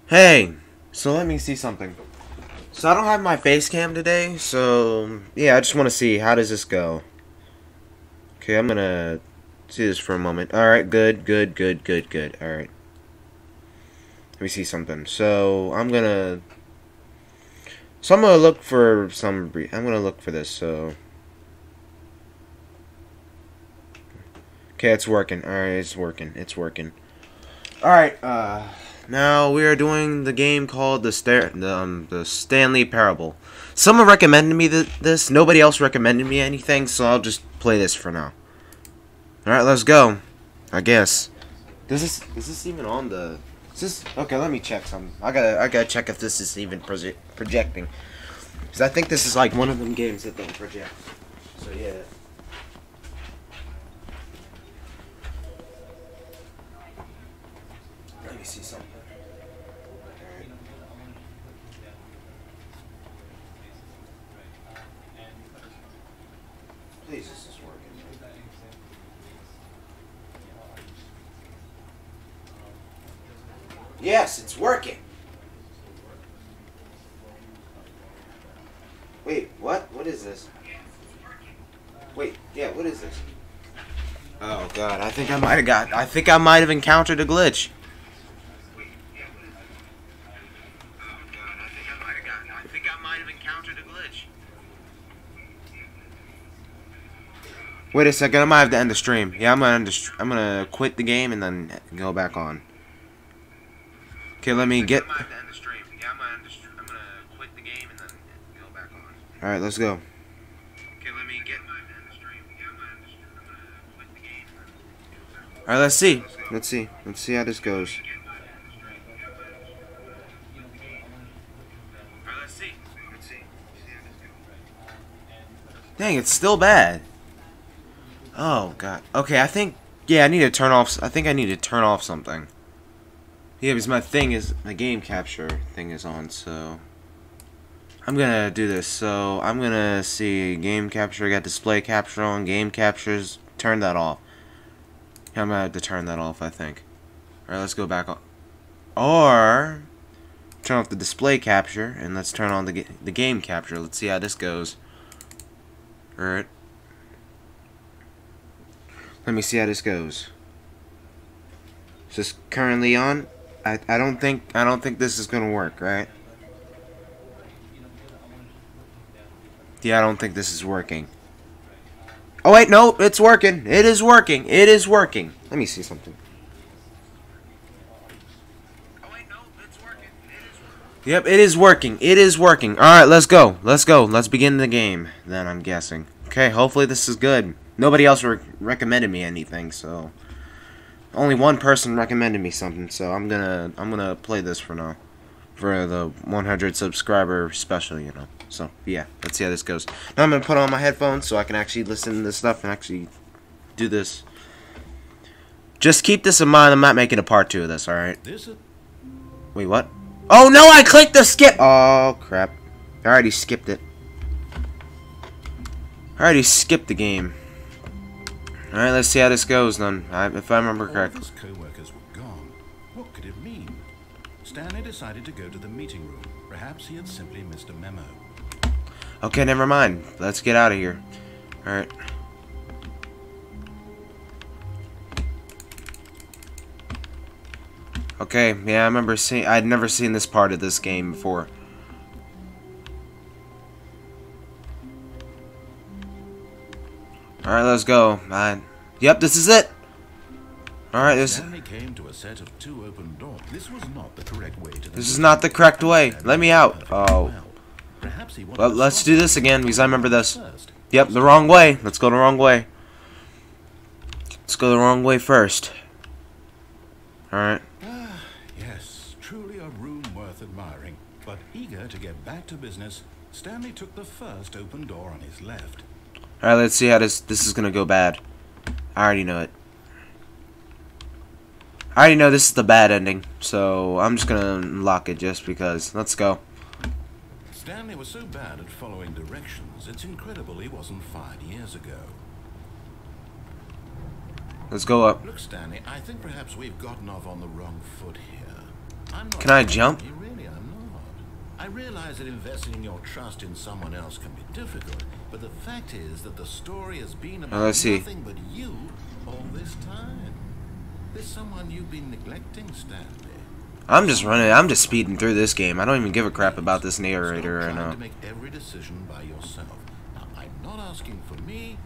Hey, so let me see something. So I don't have my face cam today, so yeah, I just want to see how does this go. Okay, I'm gonna see this for a moment. All right, good. All right, let me see something. I'm gonna look for I'm gonna look for this. So okay, it's working. All right, it's working. It's working. All right. Now we are doing the game called the Stanley Parable. Someone recommended me this. Nobody else recommended me anything, so I'll just play this for now. All right, let's go. I guess. Is this even on the? Is this okay? Let me check something. I gotta check if this is even projecting. Because I think this is like one of them games that don't project. So yeah. Let me see something. Please, this is working. Yes, it's working. Wait, what? What is this? Wait, yeah, what is this? Oh god, I think I might have encountered a glitch. Wait a second, I might have to end the stream. Yeah, I'm gonna quit the game and then go back on. Okay, let me get. All right, let's go. Okay, let me get. All right, let's see. Let's see how this goes. Dang, it's still bad. Oh god. Okay, I think yeah, I need to turn off. I think I need to turn off something. Yeah, because my game capture thing is on, so I'm gonna do this. So I'm gonna see game capture. I got display capture on. Game captures. Turn that off. Yeah, I'm gonna have to turn that off, I think. All right, let's go back on. Or turn off the display capture and let's turn on the game capture. Let's see how this goes. All right. Let me see how this goes. Is this currently on? I don't think this is gonna work, right? Yeah, I don't think this is working. Oh wait, no, it's working. It is working. It is working. Let me see something. Oh wait, no, it's working. Yep, it is working. It is working. All right, let's go. Let's go. Let's begin the game. Then I'm guessing. Okay, hopefully this is good. Nobody else recommended me anything, so only one person recommended me something, so I'm gonna play this for now, for the 100 subscriber special, you know. So yeah, let's see how this goes. Now I'm gonna put on my headphones so I can actually listen to this stuff and actually do this. Just keep this in mind. I'm not making a part 2 of this. All right. Wait, what? Oh no! I clicked the skip. Oh crap! I already skipped it. I already skipped the game. Alright, let's see how this goes then, if I remember correctly. All of his co-workers were gone. What could it mean? Stanley decided to go to the meeting room. Perhaps he had simply missed a memo. Okay, never mind. Let's get out of here. Alright. Okay, yeah, I remember I'd never seen this part of this game before. Alright, let's go. Yep, this is it. Alright, Stanley came to a set of 2 open doors. This was not the correct way to This is not the correct way. Let me out. Oh. Perhaps he wanted Well, let's do this again because I remember this. Yep, the wrong way. Let's go the wrong way. Let's go the wrong way first. Alright. Yes, truly a room worth admiring. But eager to get back to business, Stanley took the first open door on his left. Alright, let's see how this is gonna go bad. I already know it. I already know this is the bad ending, so I'm just gonna unlock it just because. Let's go. Stanley was so bad at following directions, it's incredible he wasn't fired years ago. Let's go up. Look, Stanley, I think perhaps we've gotten off on the wrong foot here. I'm not Can I jump? You really are not. I realize that investing your trust in someone else can be difficult, but the fact is that the story has been about nothing but you all this time. There's someone you've been neglecting, Stanley. I'm just running. I'm just speeding through this game. I don't even give a crap about this narrator right now. To make every decision by yourself. Now, I'm not asking for me.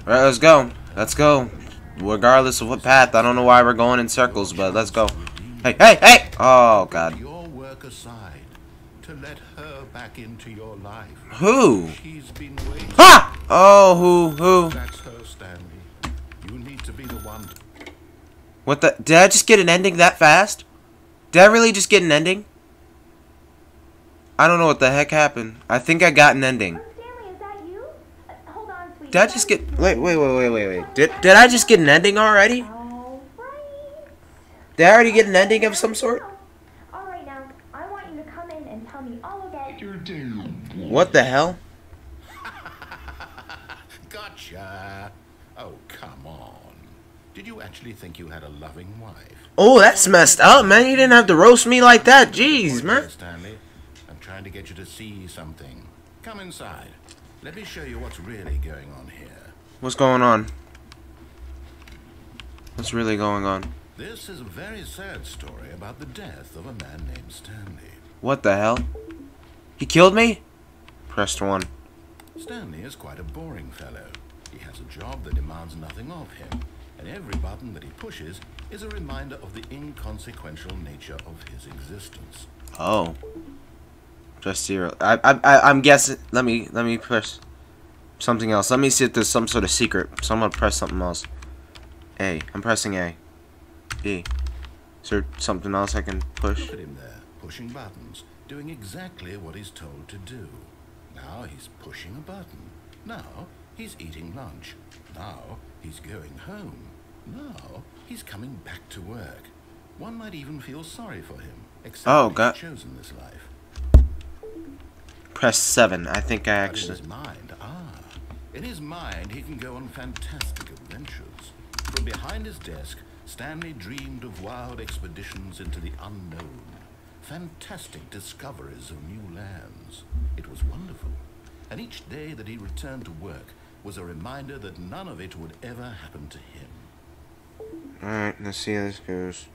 All right, let's go. Let's go. Regardless of what path, I don't know why we're going in circles, but let's go. Hey, hey, hey! Oh God. Your work aside to let her back into your life. Who? She's been waiting. Ha! Oh, who? That's her, Stanley. You need to be the one. What the? Did I just get an ending that fast? Did I really just get an ending? I don't know what the heck happened. I think I got an ending. Stanley, is that you? Hold on, sweetie. Did I just get... Wait. Did I just get an ending already? All right. Did I already get an ending of some sort? All right, now, I want you to come in and tell me all about your What the hell? Gotcha. Oh, come on. Did you actually think you had a loving wife? Oh, that's messed up, man. You didn't have to roast me like that. Jeez, man. Stanley, I'm trying to get you to see something. Come inside. Let me show you what's really going on here. What's going on? What's really going on? This is a very sad story about the death of a man named Stanley. What the hell? He killed me? Pressed 1. Stanley is quite a boring fellow. He has a job that demands nothing of him, and every button that he pushes is a reminder of the inconsequential nature of his existence. Oh. Press 0. I'm guessing. Let me press something else. Let me see if there's some sort of secret. So I'm gonna press something else. A. I'm pressing A. B. Is there something else I can push? Look at him there, pushing buttons, doing exactly what he's told to do. Now he's pushing a button. Now he's eating lunch. Now he's going home. Now he's coming back to work. One might even feel sorry for him, except that he's chosen this life. Press 7. I think I actually... In his mind, he can go on fantastic adventures. From behind his desk, Stanley dreamed of wild expeditions into the unknown, fantastic discoveries of new lands. It was wonderful, and each day that he returned to work was a reminder that none of it would ever happen to him. Alright, let's see how this goes.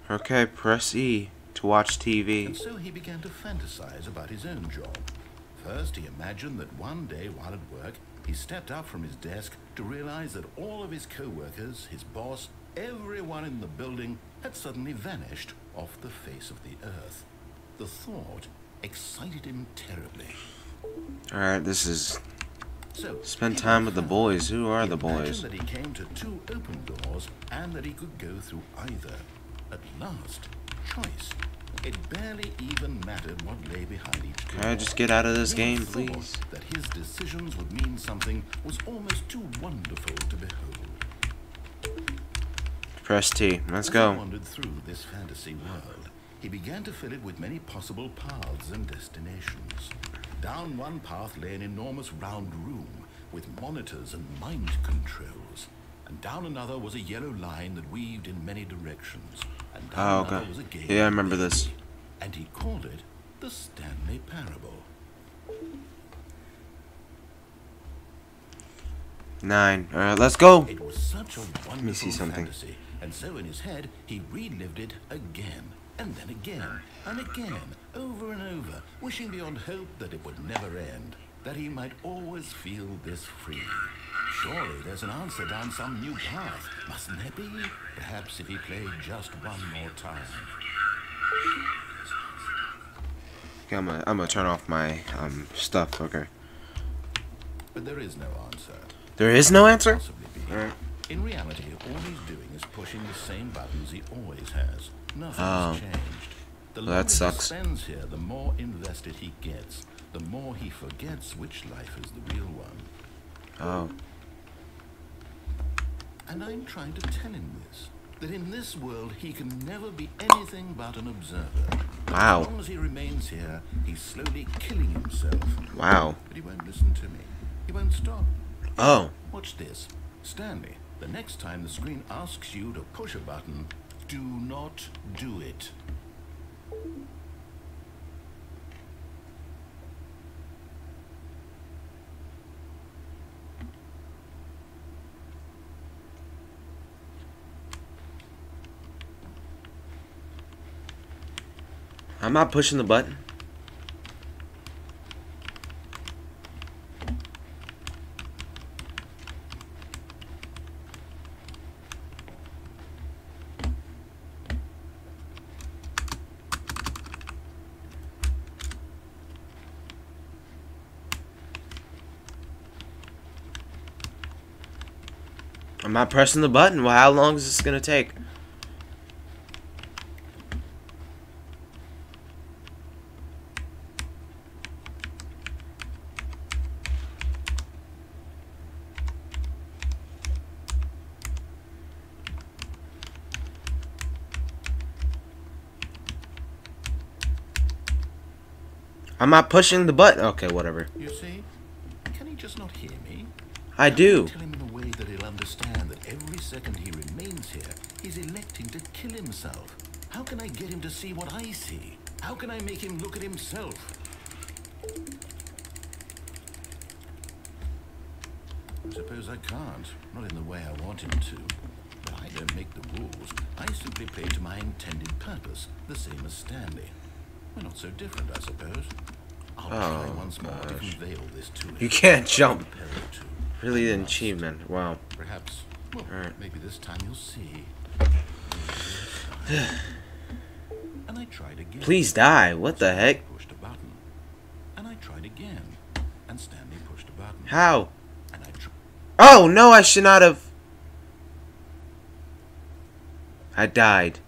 Okay, press E to watch TV. And so he began to fantasize about his own job. First, he imagined that one day while at work, he stepped up from his desk to realize that all of his co-workers, his boss, everyone in the building had suddenly vanished off the face of the earth. The thought excited him terribly. Alright, this is... So, spend time with the boys. Who are the boys? That he came to 2 open doors and that he could go through either. At last, choice. It barely even mattered what lay behind each door. Can I just get out of this game, please? That his decisions would mean something was almost too wonderful to behold. Press T. Let's As go. he wandered through this fantasy world, he began to fill it with many possible paths and destinations. Down one path lay an enormous round room with monitors and mind controls. And down another was a yellow line that weaved in many directions. And down another was a game. Yeah, I remember this. And he called it the Stanley Parable. 9. Alright, let's go. It was such a wonderful Let me see something. fantasy, and so in his head he relived it again, and then again, and again, over and over, wishing beyond hope that it would never end, that he might always feel this free. Surely there's an answer down some new path, mustn't there be? Perhaps if he played just one more time. Okay, I'm gonna turn off my stuff. Okay. But there is no answer. There is no answer? Possibly be. Right. In reality, all he's doing is pushing the same buttons he always has. Nothing's changed. The longer that sucks. he spends here, the more invested he gets. The more he forgets which life is the real one. Oh. And I'm trying to tell him this. That in this world, he can never be anything but an observer. Wow. As long as he remains here, he's slowly killing himself. Wow. But he won't listen to me. He won't stop. Oh. Watch this. Stanley, the next time the screen asks you to push a button, Do not do it. I'm not pushing the button. I'm not pressing the button. Well, how long is this gonna take? I'm not pushing the button. Okay, whatever. You see? Can he just not hear me? I do. Tell him in a way that he'll understand that every second he remains here, he's electing to kill himself. How can I get him to see what I see? How can I make him look at himself? I suppose I can't. Not in the way I want him to. But I don't make the rules. I simply play to my intended purpose, the same as Stanley. We're not so different, I suppose. I'll try once more to convey all this to him. You can't jump. Really an achievement. Wow. Perhaps. Well, maybe this time you'll see. And I tried again. Please die. What the heck? Pushed a button. And I tried again. And Stanley pushed a button. How? And I Oh no! I should not have. I died.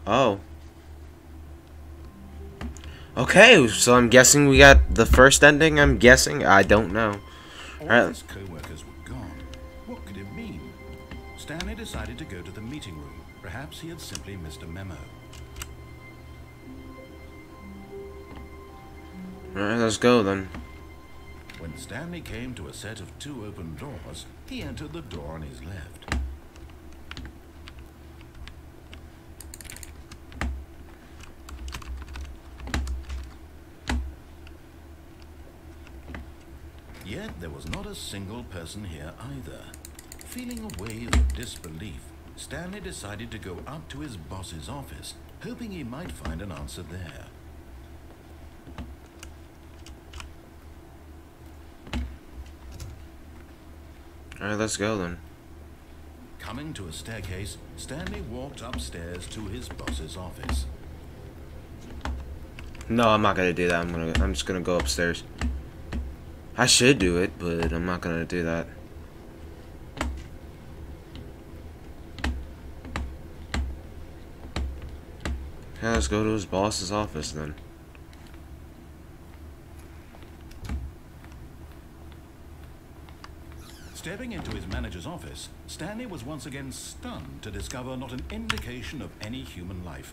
Oh. Okay, so I'm guessing we got the first ending. I'm guessing. I don't know. All his co-workers were gone. What could it mean? Stanley decided to go to the meeting room. Perhaps he had simply missed a memo. Alright, let's go then. When Stanley came to a set of 2 open doors, he entered the door on his left. Yet there was not a single person here either. Feeling a wave of disbelief, Stanley decided to go up to his boss's office, hoping he might find an answer there. Alright, let's go then. Coming to a staircase, Stanley walked upstairs to his boss's office. No, I'm not gonna do that. I'm just gonna go upstairs. I should do it, but I'm not gonna do that. Yeah, let's go to his boss's office then. Stepping into his manager's office, Stanley was once again stunned to discover not an indication of any human life.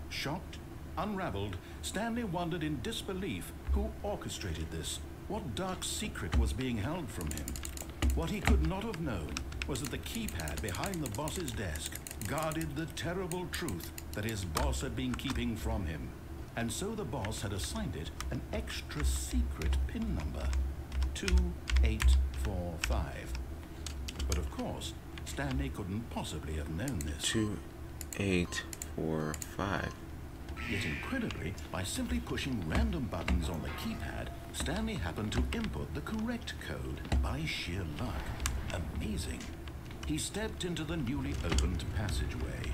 Shocked, unraveled, Stanley wondered in disbelief who orchestrated this. What dark secret was being held from him? What he could not have known was that the keypad behind the boss's desk guarded the terrible truth that his boss had been keeping from him. And so the boss had assigned it an extra secret PIN number, 2845. But of course, Stanley couldn't possibly have known this. 2845. Yet incredibly, by simply pushing random buttons on the keypad, Stanley happened to input the correct code by sheer luck. Amazing. He stepped into the newly opened passageway.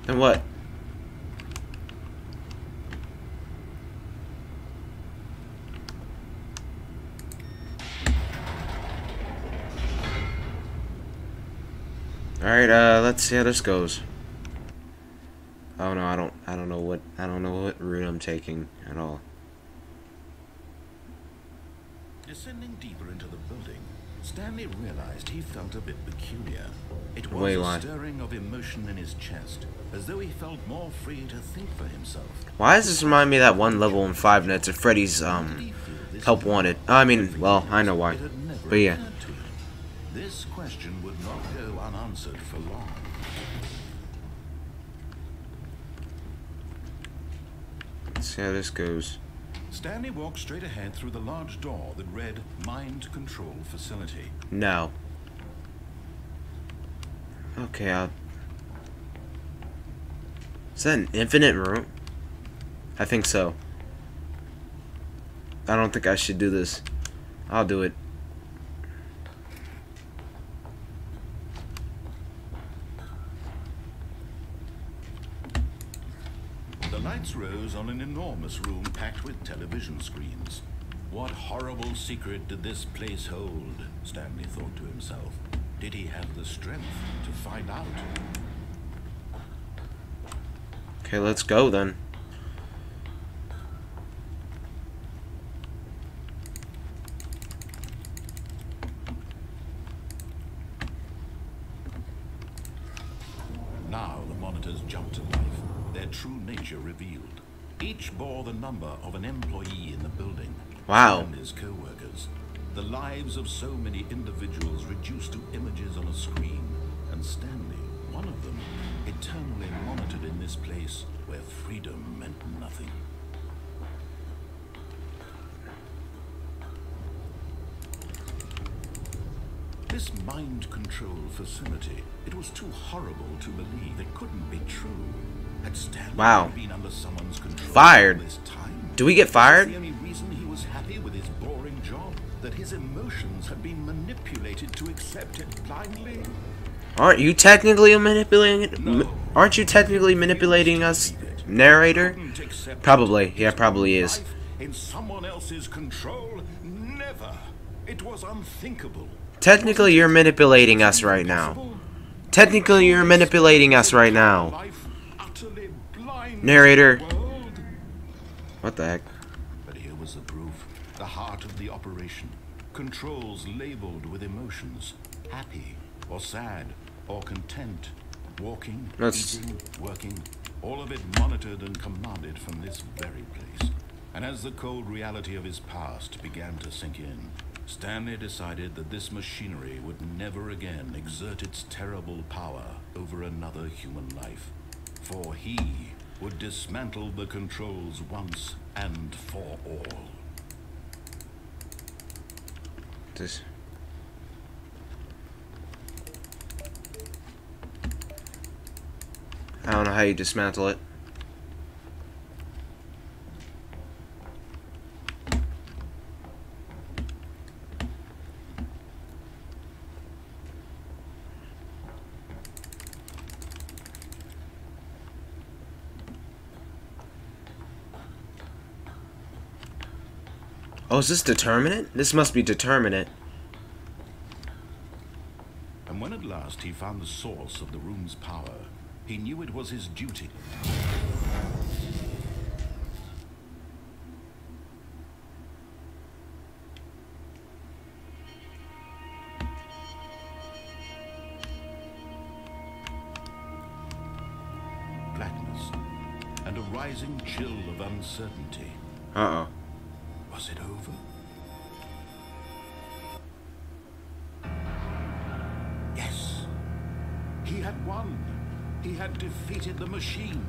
And what? Alright, let's see how this goes. Oh no, I don't know what route I'm taking at all. Descending deeper into the building, Stanley realized he felt a bit peculiar. It was Wait, a why? stirring of emotion in his chest, as though he felt more free to think for himself. Why does this remind me of that one level in Five Nights at Freddy's, Help Wanted? I mean, well, I know why. It had never But yeah. occurred to him. This question would not go unanswered for long. Let's see how this goes. Stanley walked straight ahead through the large door that read Mind Control Facility. No. Okay, is that an infinite room? I think so. I don't think I should do this. I'll do it. The lights rose on an enormous room packed with television screens. What horrible secret did this place hold? Stanley thought to himself. Did he have the strength to find out? Okay, let's go then. Now the monitors jumped to life, their true nature revealed. Each bore the number of an employee in the building. Wow. And his co-workers. The lives of so many individuals reduced to images on a screen. And Stanley, one of them, eternally monitored in this place where freedom meant nothing. This mind control facility, it was too horrible to believe. It couldn't be true. Had Stanley been under someone's control fired? All this time? Do we get fired? Was the only reason he was happy with his boring job? That his emotions had been manipulated to accept it blindly? Aren't you technically manipulating it? No. Aren't you technically manipulating us, narrator? Probably. Yeah, probably is. In someone else's control? Never. It was unthinkable. Technically, you're manipulating us right now. Technically, you're manipulating us right now. Narrator. What the heck? But here was the proof. The heart of the operation. Controls labeled with emotions. Happy or sad or content. Walking, eating, working. All of it monitored and commanded from this very place. And as the cold reality of his past began to sink in, Stanley decided that this machinery would never again exert its terrible power over another human life. For he would dismantle the controls once and for all. This. I don't know how you dismantle it. Oh, is this determinate? This must be determinate. And when at last he found the source of the room's power, he knew it was his duty. Blackness and a rising chill of uncertainty. Uh-oh. Was it over? Yes. He had won. He had defeated the machine.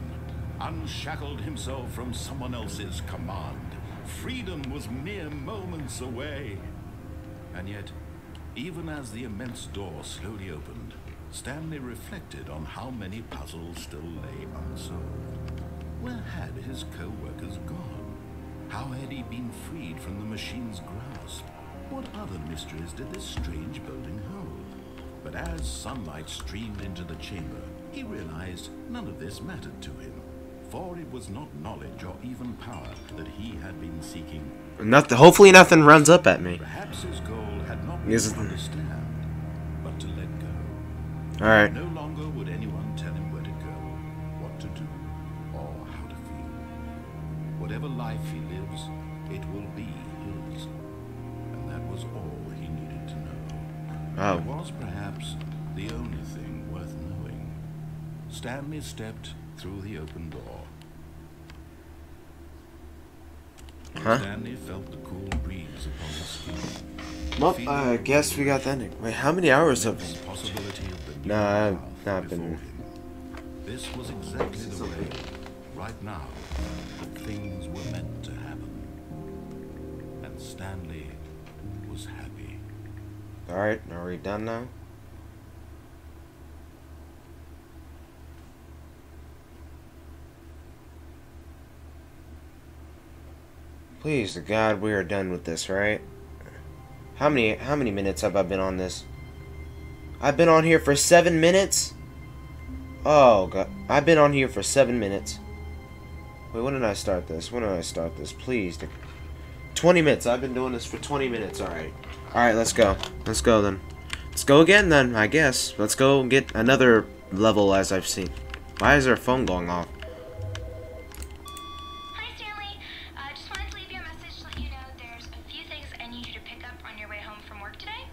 Unshackled himself from someone else's command. Freedom was mere moments away. And yet, even as the immense door slowly opened, Stanley reflected on how many puzzles still lay unsolved. Where had his co-workers gone? How had he been freed from the machine's grasp? What other mysteries did this strange building hold? But as sunlight streamed into the chamber, he realized none of this mattered to him. For it was not knowledge or even power that he had been seeking. Nothing. Hopefully nothing runs up at me. Perhaps his goal had not been to understand, but to let go. Alright. No longer would anyone tell him where to go, what to do, or how to feel. Whatever life he lives, it will be his. And that was all he needed to know. Oh. It was perhaps the only thing worth knowing. Stanley stepped through the open door. Huh? Stanley felt the cool breeze upon his skin. Well, I guess we got the ending. Wait, how many hours have been? Nah, I've not been. This was exactly the way, right now, that things were meant to happen. And Stanley was happy. Alright, are we done now? Please to God, we are done with this, right? How many minutes have I been on this? I've been on here for 7 minutes? Oh God, I've been on here for 7 minutes. Wait, when did I start this? When did I start this? Please. 20 minutes. I've been doing this for 20 minutes. Alright. Alright, let's go. Let's go then. Let's go again then, I guess. Let's go get another level as I've seen. Why is our phone going off? Hi, Stanley. Just wanted to leave you a message to let you know there's a few things I need you to pick up on your way home from work today.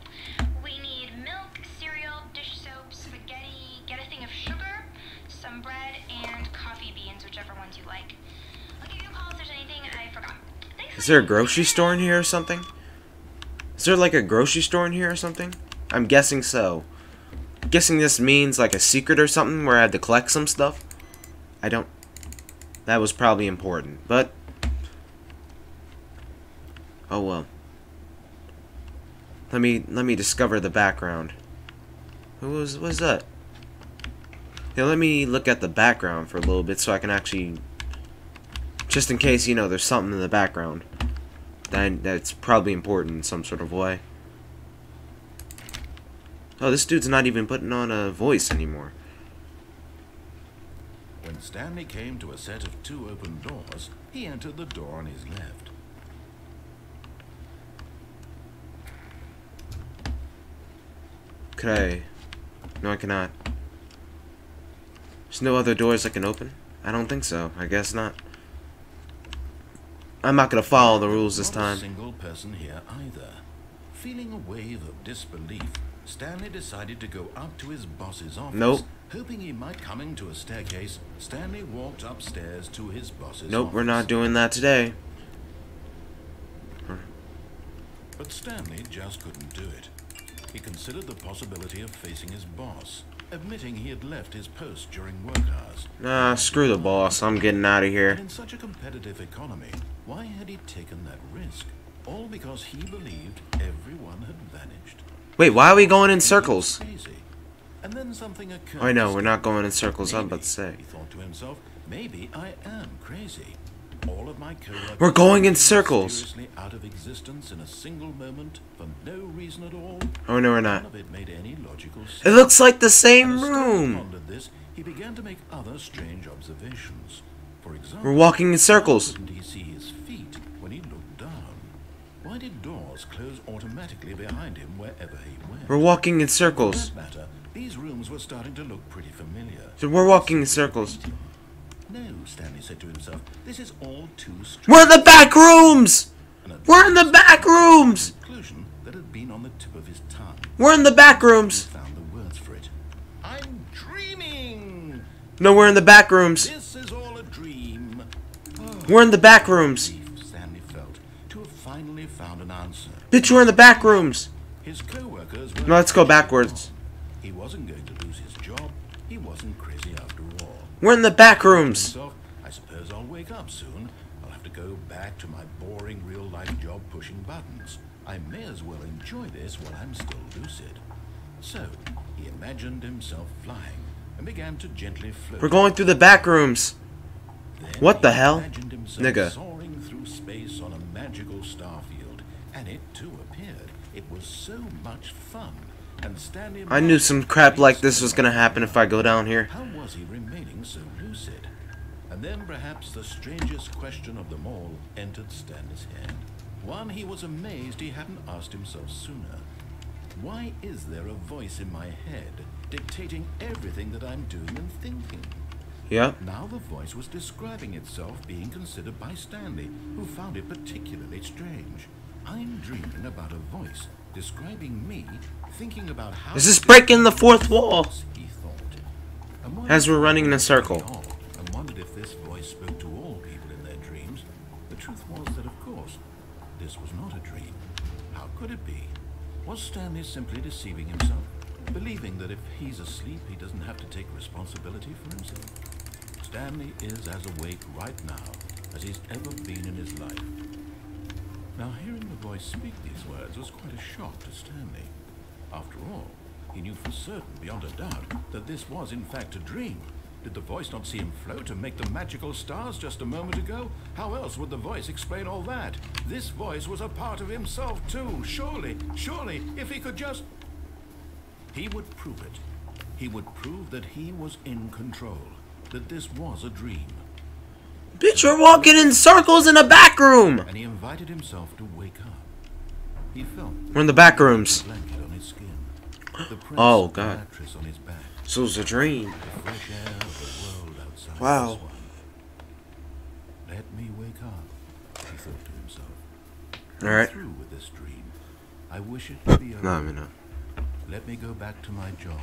We need milk, cereal, dish soap, spaghetti, get a thing of sugar, some bread, and coffee beans, whichever ones you like. I'll give you a call if there's anything I forgot. Thanks. Is there a grocery store in here or something? Is there like a grocery store in here or something? I'm guessing so. I'm guessing this means like a secret or something where I had to collect some stuff. I don't... That was probably important, but... Oh well. Let me discover the background. What was that? Yeah, let me look at the background for a little bit so I can actually... Just in case, you know, there's something in the background. That's probably important in some sort of way. Oh, this dude's not even putting on a voice anymore. When Stanley came to a set of 2 open doors, he entered the door on his left. Could I? No, I cannot. There's no other doors I can open? I don't think so. I guess not. I'm not gonna follow the rules this time. Not a single person here either. Feeling a wave of disbelief, Stanley decided to go up to his boss's office. Nope. Hoping he might come into a staircase, Stanley walked upstairs to his boss's Nope, office. we're not doing that today. But Stanley just couldn't do it. He considered the possibility of facing his boss, admitting he had left his post during work hours. Nah, screw the boss. I'm getting out of And here. in such a competitive economy, why had he taken that risk? All because he believed everyone had vanished. Wait, why are we going in circles? Crazy. And then something occurred. I know, to we're not Stanley. going in circles, I'm Maybe, about to say. he thought to himself, maybe I am crazy. All of my coworkers We're going in are circles. mysteriously out of existence in a single moment for no reason at all. Oh, no, we're None not. of it made any logical sense. It looks like the As same Stanley room. pondered this, he began to make other strange observations. For example, We're walking in circles. why couldn't he see his feet when he looked down? Why did doors close automatically behind him wherever he went? We're walking in For circles. that matter, these rooms were starting to look pretty familiar. So we're walking in circles. No, Stanley said to himself, this is all too strange. We're in the back rooms! And at We're in the back rooms! conclusion that had been on the tip of his tongue. We're in the back He rooms! found the words for it. I'm dreaming! No, we're in the back rooms. This is all a dream. Oh, We're in the back rooms. relief Stanley felt to have finally found an answer. Bitch, we're in the back rooms. His co-workers were... No, let's go backwards. He wasn't going to lose his job. He wasn't crazy after all. We're in the back rooms. Himself, I suppose I'll wake up soon. I'll have to go back to my boring real-life job pushing buttons. I may as well enjoy this while I'm still lucid. So, he imagined himself flying and began to gently float. We're going through the back rooms. Then What the he hell? imagined himself Nigga. soaring through space on a magical starfield, and it too appeared. It was so much fun. And Stanley I knew some crap like this was gonna happen if I go down here. How was he remaining so lucid? And then perhaps the strangest question of them all entered Stanley's head. One he was amazed he hadn't asked himself sooner. Why is there a voice in my head dictating everything that I'm doing and thinking? Yep. Now the voice was describing itself being considered by Stanley, who found it particularly strange. I'm dreaming about a voice describing me, thinking about how... This is breaking the fourth wall. He thought. And As we're running in a circle. and wondered if this voice spoke to all people in their dreams. The truth was that, of course, this was not a dream. How could it be? Was Stanley simply deceiving himself, believing that if he's asleep, he doesn't have to take responsibility for himself? Stanley is as awake right now as he's ever been in his life. Now, hearing the voice speak these words was quite a shock to Stanley. After all, he knew for certain, beyond a doubt, that this was in fact a dream. Did the voice not see him float and make the magical stars just a moment ago? How else would the voice explain all that? This voice was a part of himself too. Surely, if he could just... He would prove it. He would prove that he was in control. That this was a dream. Bitch, you're walking in circles in a back room! And he invited himself to wake up. He felt... We're in the back rooms. ...blanket on his skin. The Oh, God. mattress on his back. So it's a dream. The fresh air of the world outside. Wow. This one. Let me wake up, he thought to himself. Alright. I'm through with this dream. I wish it to be over. No, I mean, no. Let me go back to my job.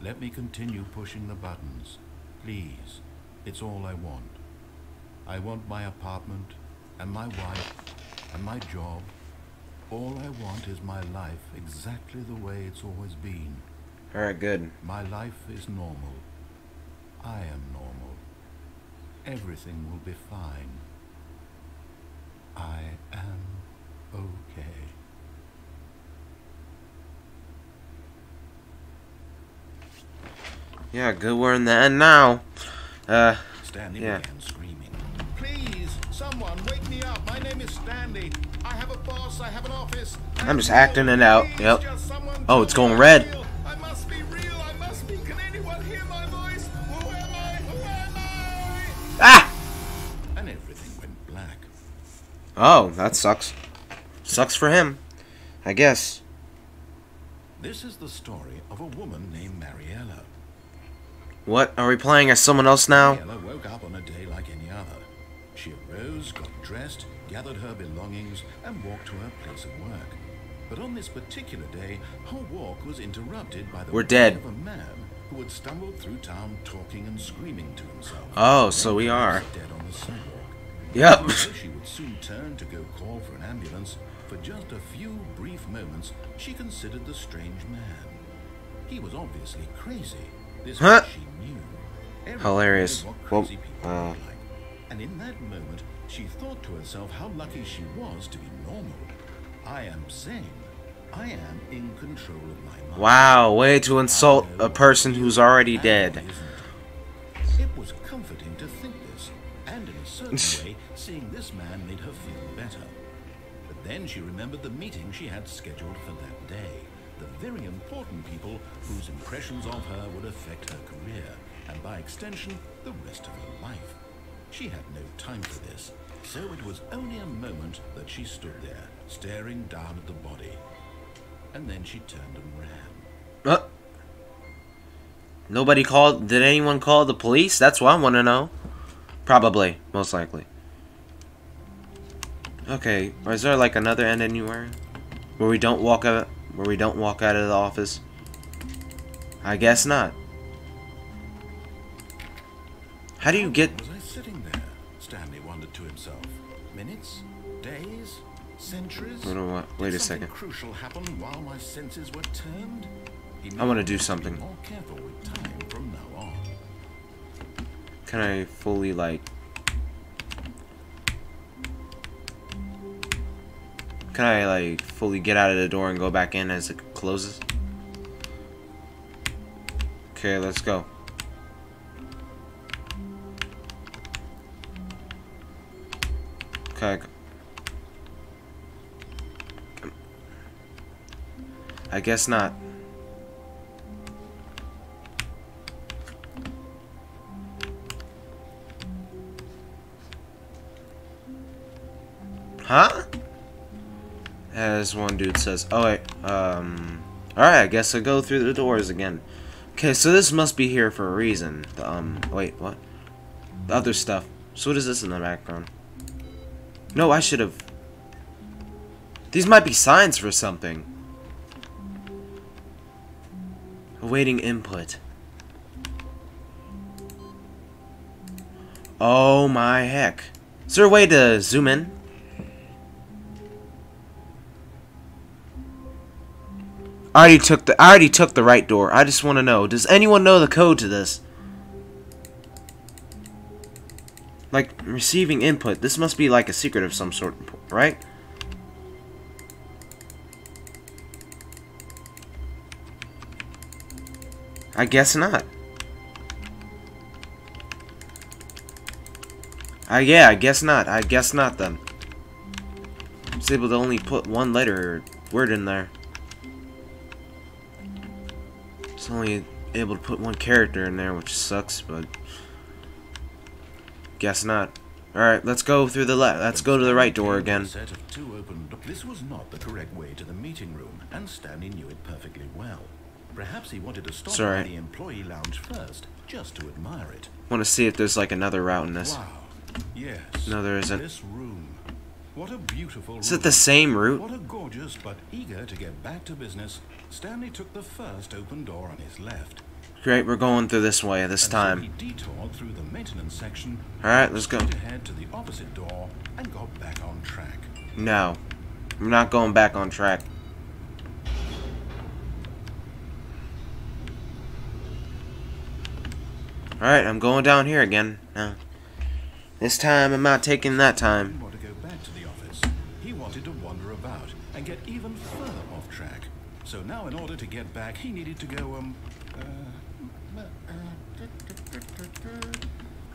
Let me continue pushing the buttons. Please. It's all I want. I want my apartment, and my wife, and my job. All I want is my life exactly the way it's always been. Alright, good. My life is normal. I am normal. Everything will be fine. I am okay. Yeah, good, we're in the end now. Stanley yeah. began screaming. Please, someone, wake me up. My name is Stanley. I have a boss. I have an office. I'm just acting it out. Yep. Oh, it's going red. I must be real. I must be. Can anyone hear my voice? Who am I? Who am I? Ah! And everything went black. Oh, that sucks. Sucks for him, I guess. This is the story of a woman named Mariella. What? Are we playing as someone else now? Mariella woke up on a day like any other. She arose, got dressed, gathered her belongings, and walked to her place of work. But on this particular day, her walk was interrupted by the We're dead. of a man who had stumbled through town talking and screaming to himself. Oh, so we are. Dead on the sidewalk. Yep. Although she would soon turn to go call for an ambulance, for just a few brief moments, she considered the strange man. He was obviously crazy. This Huh? much she knew. Everyone Hilarious. knew what Well, crazy people were like. And in that moment, she thought to herself how lucky she was to be normal. I am sane. I am in control of my mind. Wow, way to insult a person who's already dead. It was comforting to think this, and in a certain way, seeing this man made her feel better. But then she remembered the meeting she had scheduled for that day. The very important people whose impressions of her would affect her career, and by extension, the rest of her life. She had no time for this, so it was only a moment that she stood there, staring down at the body. And then she turned and ran. Nobody called? Did anyone call the police? That's what I want to know. Probably, most likely. Okay, or is there like another end anywhere where we don't walk out? Where we don't walk out of the office? I guess not. How do you get? Was I sitting there? Stanley wondered to himself. Minutes? Days? Centuries? Wait a Did something second. crucial happen while my senses were turned? I want to do Be something. more careful with time from now on. Can I fully like? Can I like fully get out of the door and go back in as it closes? Okay, let's go. Okay. I guess not. Huh? As one dude says. Oh wait, alright, I guess I'll go through the doors again. Okay, so this must be here for a reason. Wait, what? The other stuff. So what is this in the background? No, I should have... These might be signs for something. Awaiting input. Oh my heck. Is there a way to zoom in? I already took the right door. I just want to know, does anyone know the code to this? Like, receiving input. This must be like a secret of some sort, right? I guess not. Yeah, I guess not. I guess not then. I was able to only put one letter or word in there. It's only able to put one character in there, which sucks, but guess not. Alright, let's go through the let's go to the right door again. This was not the correct way to the meeting room, and Stanley knew it perfectly well. Perhaps he wanted to stop by the employee lounge first, just to admire it. Want to see if there's like another route in this. Wow. Yes. No, there isn't. This room. What a beautiful room. Is it the same route? What a gorgeous, but eager to get back to business, Stanley took the first open door on his left. Great, we're going through this way this time. So he detoured through the maintenance section. Alright, let's go. Ahead to the opposite door and got back on track. No. I'm not going back on track. Alright, I'm going down here again. No. This time I'm not taking that time. He didn't want to go back to the office. He wanted to wander about and get even further off track. So now in order to get back, he needed to go,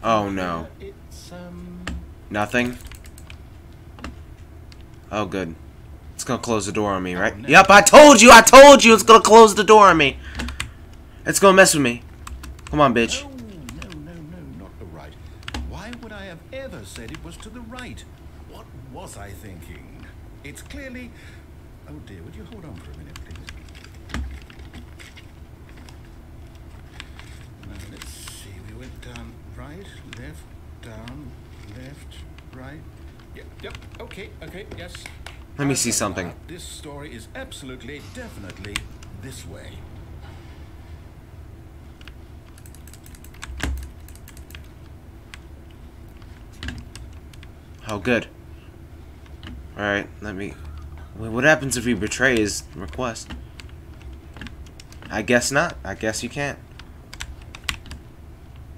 oh no. It's, Nothing? Oh good. It's gonna close the door on me, right? Yep, I told you it's gonna close the door on me. It's gonna mess with me. Come on, bitch. No, not the right. Why would I have ever said it was to the right? What was I thinking? It's clearly... Oh dear, would you hold on for a minute, please? Now, let's see, we went down right, left, down, left, right. Yep, okay, yes. Let me see something. This story is absolutely, definitely this way. Oh, good. Alright, let me... What happens if we betray his request? I guess not. I guess you can't.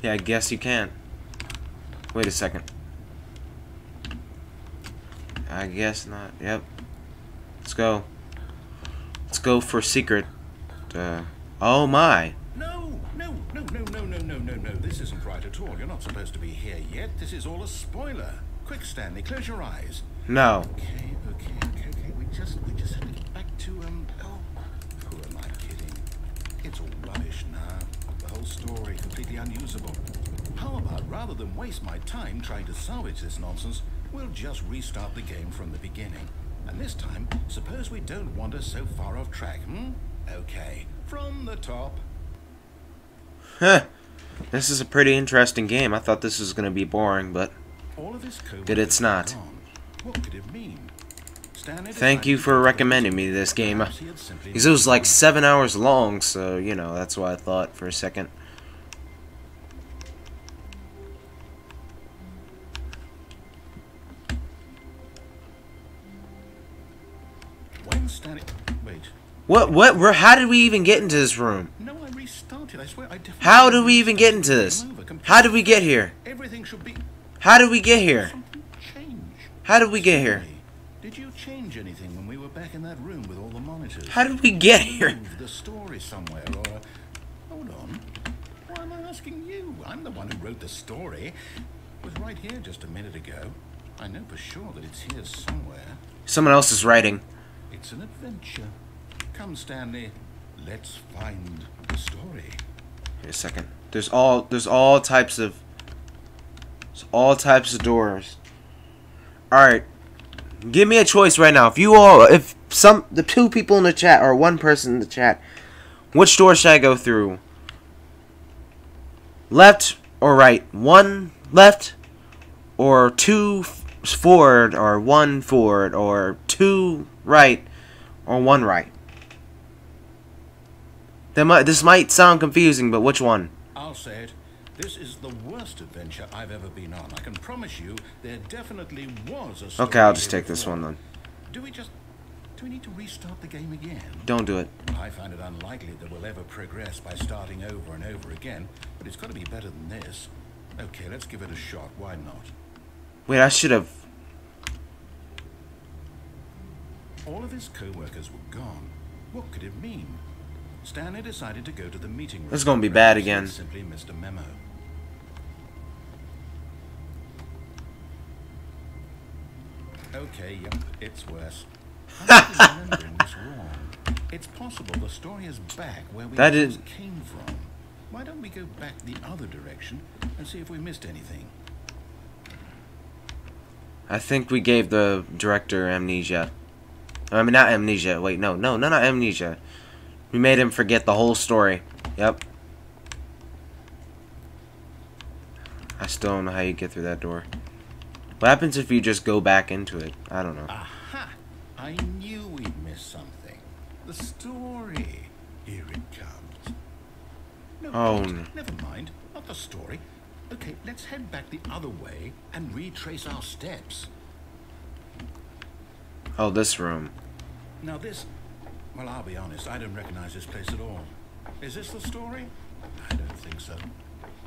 Yeah, I guess you can. Wait a second. I guess not. Yep. Let's go. Let's go for secret. Oh my. No. This isn't right at all. You're not supposed to be here yet. This is all a spoiler. Quick, Stanley, close your eyes. No. Okay. We just have to get back to, oh, who am I kidding? It's all rubbish now. The whole story completely unusable. How about, rather than waste my time trying to salvage this nonsense, we'll just restart the game from the beginning. And this time, suppose we don't wander so far off track, Okay, from the top. Huh. This is a pretty interesting game. I thought this was going to be boring, but All of this code good it's not. What could it mean? Thank you for recommending me this game. Because it was like 7 hours long, so, you know, that's what I thought for a second. When Stanley... Wait. What? How did we even get into this room? No, I restarted. I swear I definitely... How did we even get into this? How did we get here? Everything should be... How did we get here? Something change. How did we get here? Did you change anything when we were back in that room with all the monitors? How did we get here? Move the story somewhere, or... Hold on. Why am I asking you? I'm the one who wrote the story. It was right here just a minute ago. I know for sure that it's here somewhere. Someone else is writing. It's an adventure. Come, Stanley. Let's find the story. Wait a second. There's all types of doors. Alright. Give me a choice right now. If the two people in the chat or one person in the chat, which door should I go through? Left or right? One left or two forward or one forward or two right or one right? This might sound confusing, but which one? I'll say it. This is the worst adventure I've ever been on. I can promise you there definitely was a story. Okay, I'll just take this one then. Do we just Do we need to restart the game again? Don't do it. I find it unlikely that we'll ever progress by starting over and over again, but it's got to be better than this. Okay, let's give it a shot. Why not? Wait, I should have... All of his co-workers were gone. What could it mean? Stanley decided to go to the meeting room. This is gonna be bad again. Simply missed a memo. Okay, yep, it's worse. I'm remembering this wrong. It's possible the story is back where we came from. Why don't we go back the other direction and see if we missed anything? I think we gave the director amnesia. I mean, not amnesia. Wait, no, not amnesia. We made him forget the whole story. Yep. I still don't know how you get through that door. What happens if you just go back into it? I don't know. Aha! I knew we'd miss something. The story. Here it comes. No, Oh, wait, no. never mind. Not the story. Okay, let's head back the other way and retrace our steps. Oh, this room. Now this... Well, I'll be honest, I don't recognize this place at all. Is this the story? I don't think so.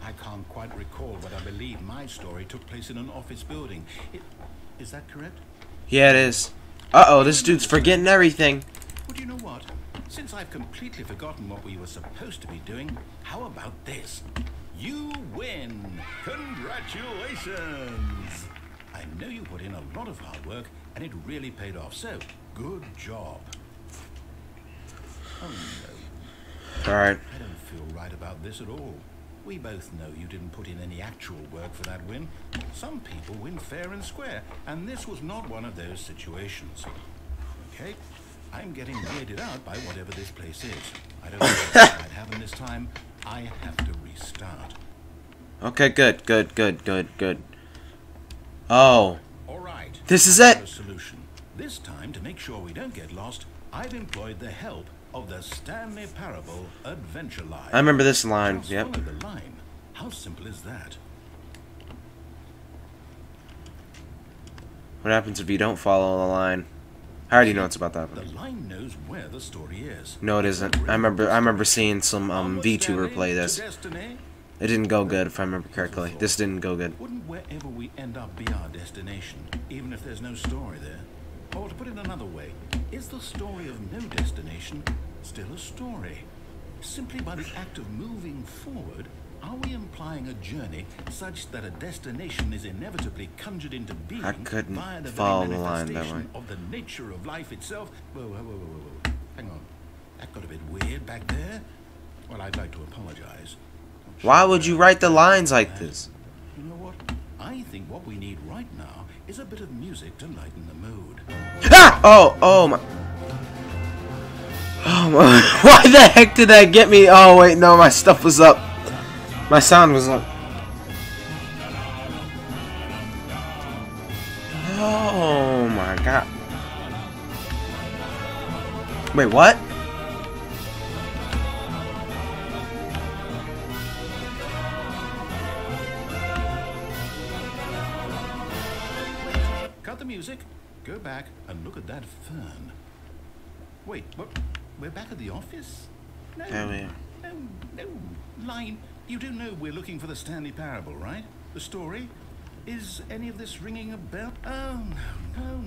I can't quite recall, but I believe my story took place in an office building. Is that correct? Yeah, it is. Uh-oh, this dude's forgetting everything. Well, you know what? Since I've completely forgotten what we were supposed to be doing, how about this? You win! Congratulations! I know you put in a lot of hard work, and it really paid off, so good job. Oh no. Alright. I don't feel right about this at all. We both know you didn't put in any actual work for that win. Some people win fair and square, and this was not one of those situations. Okay? I'm getting weirded out by whatever this place is. I don't know what I'd happen this time. I have to restart. Okay, good. Oh. All right. This is I have it? a solution. This time, to make sure we don't get lost, I've employed the help of the Stanley Parable Adventure Line. I remember this line. Just Yep. follow the line. How simple is that? What happens if you don't follow the line? I already know it's about to The happen. line knows where the story is. No, it isn't. I remember seeing some VTuber play this. It didn't go good, if I remember correctly. This didn't go good. Wouldn't wherever we end up be our destination, even if there's no story there? Or to put it another way, is the story of no destination still a story? Simply by the act of moving forward, are we implying a journey such that a destination is inevitably conjured into being I couldn't via the follow very the line that manifestation way. of the nature of life itself? Whoa. Hang on. That got a bit weird back there. Well, I'd like to apologize. Why would you write the lines like this? You know what? I think what we need right now is a bit of music to lighten the mood. Ah! Oh my. Oh my. Why the heck did that get me? Oh wait, no, my stuff was up. My sound was up. Oh my god. Wait, what? Cut the music, go back and look at that fern. Wait, what? We're back at the office? No, Oh, yeah. no, Line, you do know we're looking for the Stanley Parable, right? The story? Is any of this ringing a bell? Oh,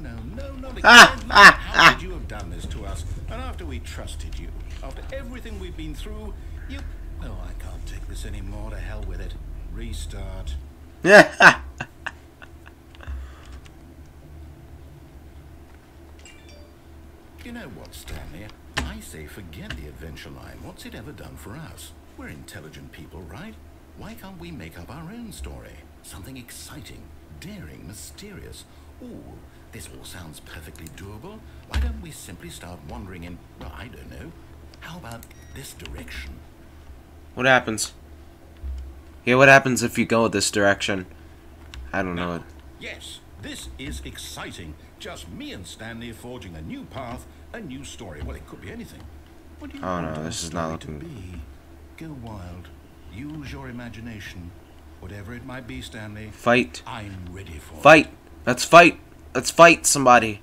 no, not again. Line, how could you have done this to us? And after we trusted you, after everything we've been through, you... Oh, I can't take this anymore, to hell with it. Restart. Yeah. You know what, Stanley? I say forget the adventure line. What's it ever done for us? We're intelligent people, right? Why can't we make up our own story? Something exciting, daring, mysterious. Ooh, this all sounds perfectly doable. Why don't we simply start wandering in, well, I don't know. How about this direction? What happens? Yeah, what happens if you go this direction? I don't know it. Yes, this is exciting. Just me and Stanley forging a new path, a new story. Well, it could be anything. What do you Oh want no, our this is not story looking to be? Go wild. Use your imagination. Whatever it might be, Stanley. Fight. I'm ready for it. Fight. Let's fight. Let's fight somebody.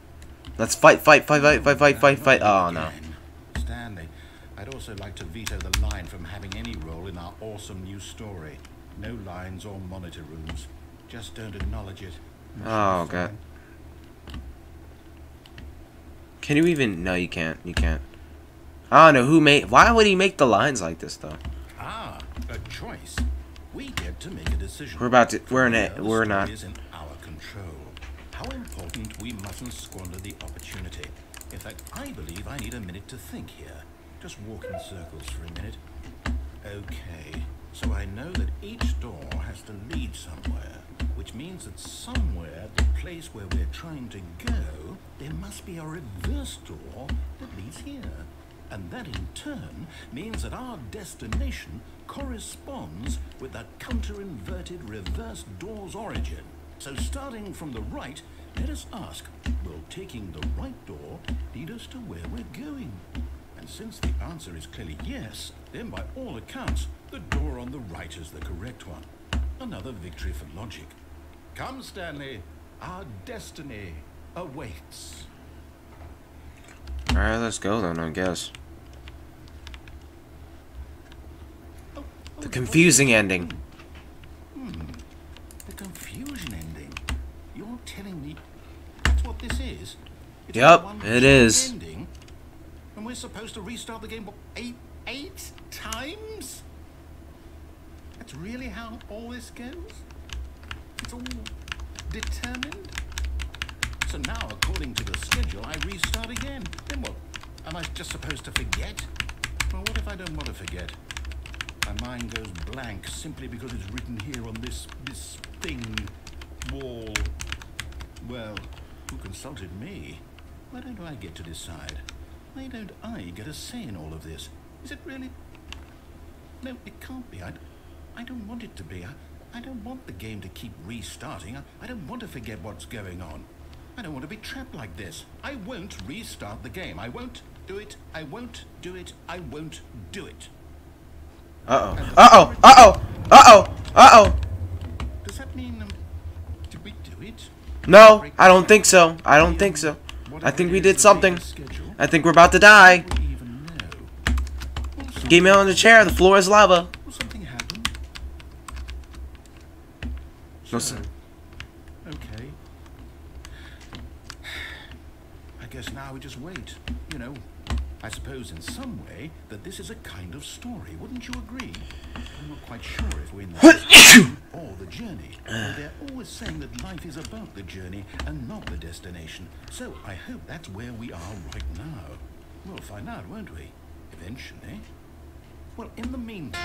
Let's fight, fight, fight, fight, fight, fight, fight, fight. Oh, no. Stanley, I'd also like to veto the line from having any role in our awesome new story. No lines or monitor rooms. Just don't acknowledge it. Oh, God. Can you even... No, you can't. You can't. I don't know who made... Why would he make the lines like this, though? Ah, a choice. We get to make a decision. We're about to... We're in it. We're not... Is in our control. How important we mustn't squander the opportunity. In fact, I believe I need a minute to think here. Just walk in circles for a minute. Okay, so I know that each door has to lead somewhere, which means that somewhere, the place where we're trying to go, there must be a reverse door that leads here. And that in turn means that our destination corresponds with the counter-inverted reverse door's origin. So starting from the right, let us ask, will taking the right door lead us to where we're going? And since the answer is clearly yes, then by all accounts, the door on the right is the correct one. Another victory for logic. Come, Stanley, our destiny awaits. Alright, let's go then, I guess. The confusing ending. The confusion ending. You're telling me that's what this is? It's Yep, one it is. ending, and we're supposed to restart the game, what, eight times? That's really how all this goes? It's all determined? So now, according to the schedule, I restart again. Then what? Am I just supposed to forget? Well, what if I don't want to forget? My mind goes blank simply because it's written here on this thing, wall. Well, who consulted me? Why don't I get to decide? Why don't I get a say in all of this? Is it really? No, it can't be. I don't want it to be. I don't want the game to keep restarting. I don't want to forget what's going on. I don't want to be trapped like this. I won't restart the game. I won't do it. I won't do it. I won't do it. Uh-oh. Uh-oh. Uh-oh. Uh-oh. Uh-oh. Does that mean, did we do it? No, I don't think so. I don't think so. I think we did something. I think we're about to die. Get me on the chair. The floor is lava. Something happened. No, So, okay. I guess now we just wait. You know, I suppose in some way that this is a kind of story. Wouldn't you agree? I'm not quite sure if we're in the destination or the journey. But they're always saying that life is about the journey and not the destination. So I hope that's where we are right now. We'll find out, won't we? Eventually. Well, in the meantime...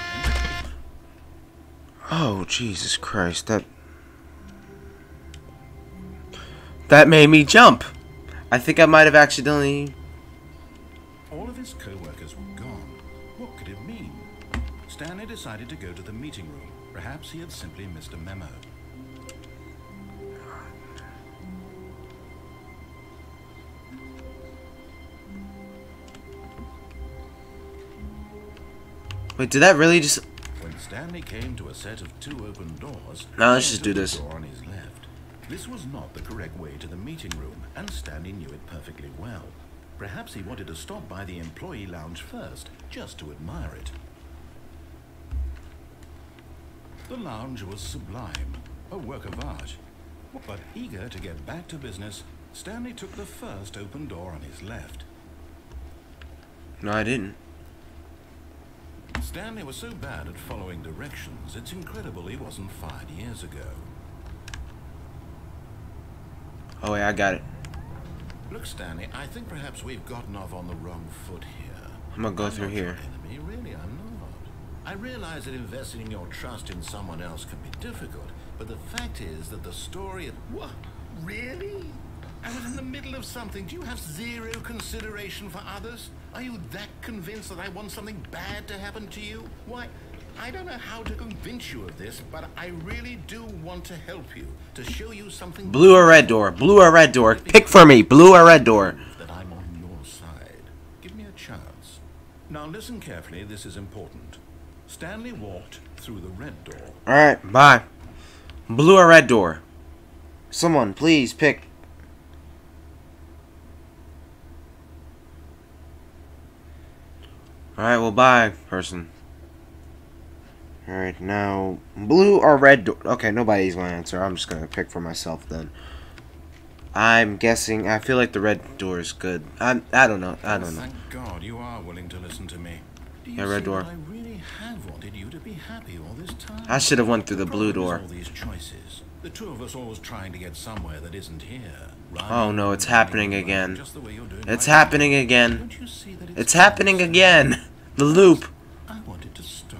Oh, Jesus Christ. That made me jump. I think I might have accidentally... All of his co-workers were gone. What could it mean? Stanley decided to go to the meeting room. Perhaps he had simply missed a memo. Wait, did that really just... When Stanley came to a set of two open doors... No, let's he just do entered this. the door on his left. This was not the correct way to the meeting room, and Stanley knew it perfectly well. Perhaps he wanted to stop by the employee lounge first, just to admire it. The lounge was sublime, a work of art. But eager to get back to business, Stanley took the first open door on his left. No, I didn't. Stanley was so bad at following directions, it's incredible he wasn't fired years ago. Oh, wait, I got it. Look, Stanley, I think perhaps we've gotten off on the wrong foot here. I'm gonna go through not here. your enemy, really, I'm not. I realize that investing your trust in someone else can be difficult, but the fact is that the story of... What? Really? I was in the middle of something. Do you have zero consideration for others? Are you that convinced that I want something bad to happen to you? Why, I don't know how to convince you of this, but I really do want to help you, to show you something... Blue or red door? Blue or red door? Pick for me. Blue or red door? ...that I'm on your side. Give me a chance. Now listen carefully, this is important. Stanley walked through the red door. Alright, bye. Blue or red door? Someone, please pick. Alright, well, bye, person. Alright, now, blue or red door? Okay, nobody's gonna answer. I'm just gonna pick for myself then. I'm guessing, I feel like the red door is good. I don't know. I don't know. Thank God you are willing to listen to me. Do you Yeah, red see door. that I really have wanted you to be happy all this time? I should have went through the blue problem is door. all these choices. The two of us always trying to get somewhere that isn't here. Oh no, it's happening again. Just the way you're doing It's right happening now. again. Don't you see that It's happening again. The loop. I wanted to stop.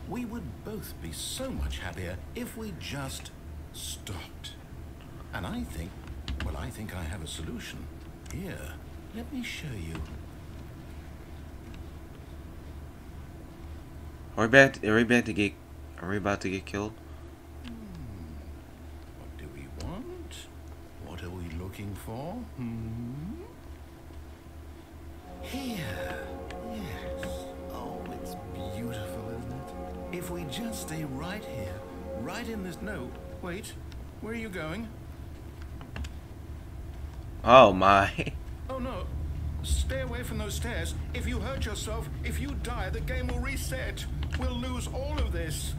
We would both be so much happier if we just stopped. And I think I have a solution. Here, let me show you. Are we about to get killed? What do we want? What are we looking for? Here. Yes. Oh, it's beautiful, isn't it? If we just stay right here, right in this... No, wait. Where are you going? Oh my. Oh, no. Stay away from those stairs. If you hurt yourself, if you die, the game will reset. We'll lose all of this.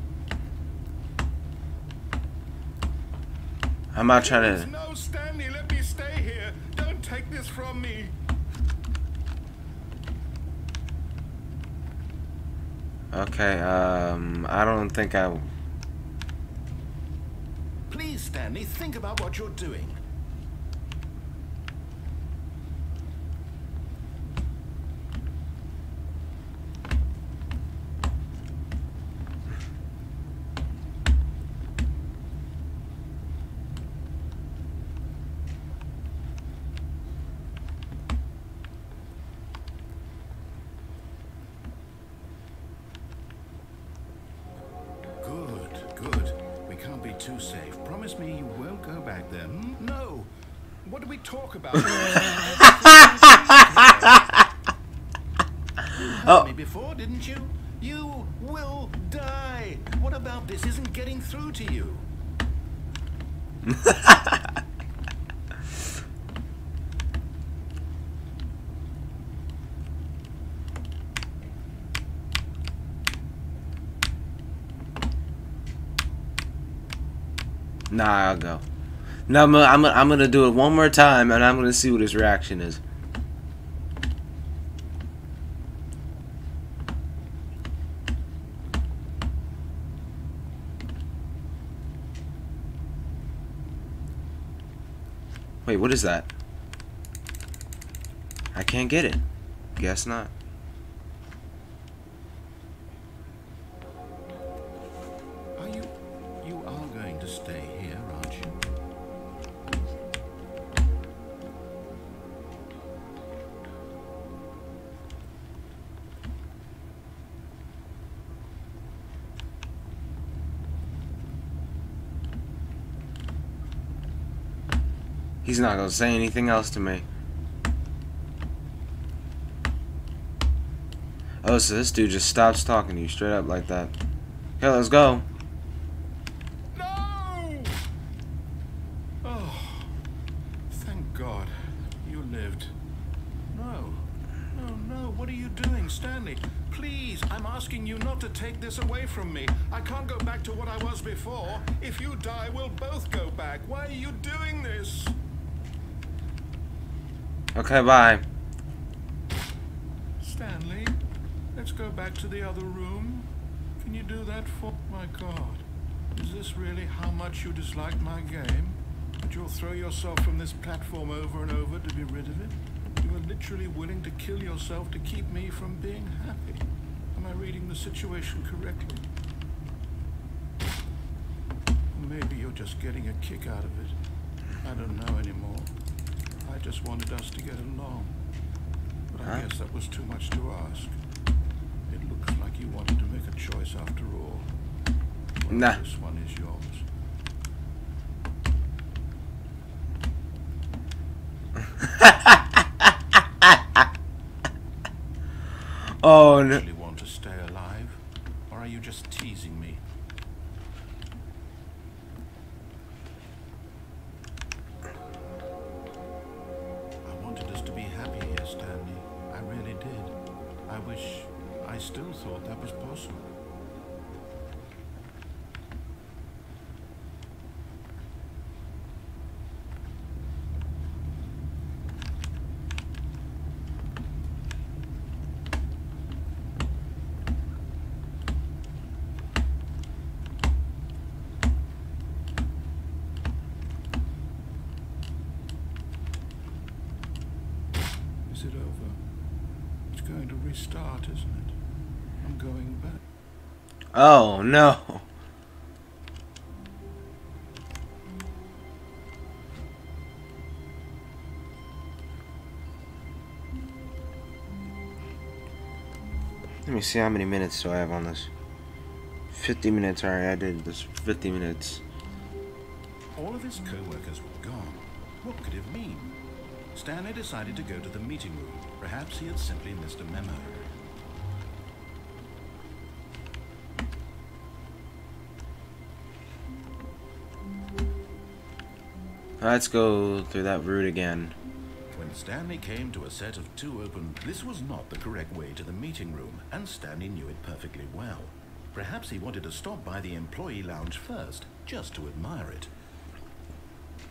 I'm not trying Please, to. no, Stanley, let me stay here. Don't take this from me. Okay, I don't think I. Please, Stanley, think about what you're doing. Good. We can't be too safe. Promise me you won't go back there. No. What did we talk about? You heard me before, didn't you? You will die. What about this isn't getting through to you? Nah, I'll go. No, I'm gonna do it one more time, and I'm gonna see what his reaction is. Wait, what is that? I can't get it. Guess not. You are going to stay here, aren't you? He's not gonna say anything else to me. Oh, so this dude just stops talking to you straight up like that. Okay, let's go. No! Oh, thank God you lived. No. What are you doing, Stanley? Please, I'm asking you not to take this away from me. I can't go back to what I was before. If you die, we'll both go back. Why are you doing this? Okay, bye. Stanley, let's go back to the other room. Can you do that for... My God, is this really how much you dislike my game? That you'll throw yourself from this platform over and over to be rid of it? You are literally willing to kill yourself to keep me from being happy. Am I reading the situation correctly? Maybe you're just getting a kick out of it. I don't know anymore. I just wanted us to get along. But I guess that was too much to ask. It looks like you wanted to make a choice after all. Well, Nah. this one is yours. Oh Do no. you really want to stay alive? Or are you just teasing me? I wanted us to be happy here, Stanley. I really did. I wish I still thought that was possible. Is it over? It's going to restart, isn't it? I'm going back. Oh, no. Let me see how many minutes do I have on this. 50 minutes. Alright, I did this 50 minutes. All of his co-workers were gone. What could it mean? Stanley decided to go to the meeting room. Perhaps he had simply missed a memo. Let's go through that route again. When Stanley came to a set of 2 open, this was not the correct way to the meeting room, and Stanley knew it perfectly well. Perhaps he wanted to stop by the employee lounge first, just to admire it.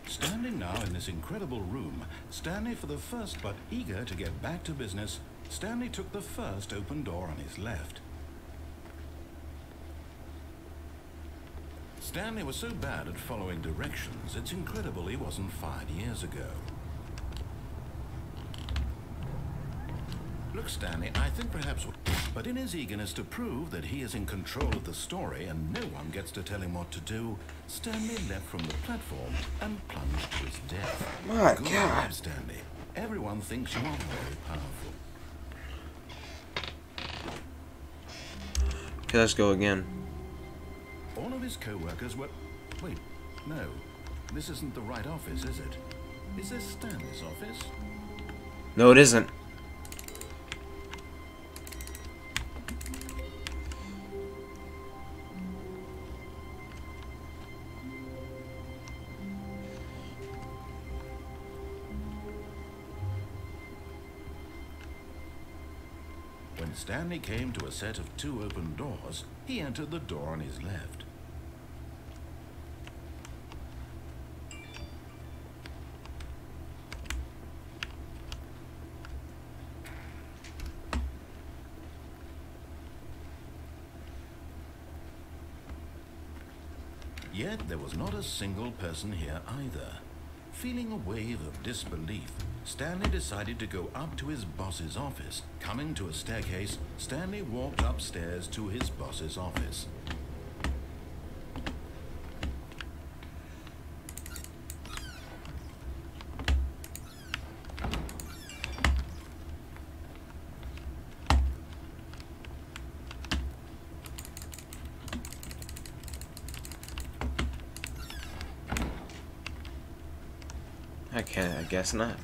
Standing now in this incredible room, Stanley for the first but eager to get back to business, Stanley took the first open door on his left. Stanley was so bad at following directions, it's incredible he wasn't fired years ago. Look, Stanley, I think perhaps... But in his eagerness to prove that he is in control of the story and no one gets to tell him what to do, Stanley leapt from the platform and plunged to his death. My Good God. job, Stanley. Everyone thinks you are very powerful. Okay, let's go again. All of his co-workers were... Wait, no. This isn't the right office, is it? Is this Stanley's office? No, it isn't. When Stanley came to a set of 2 open doors, he entered the door on his left. Yet there was not a single person here either. Feeling a wave of disbelief, Stanley decided to go up to his boss's office. Coming to a staircase, Stanley walked upstairs to his boss's office. I guess not.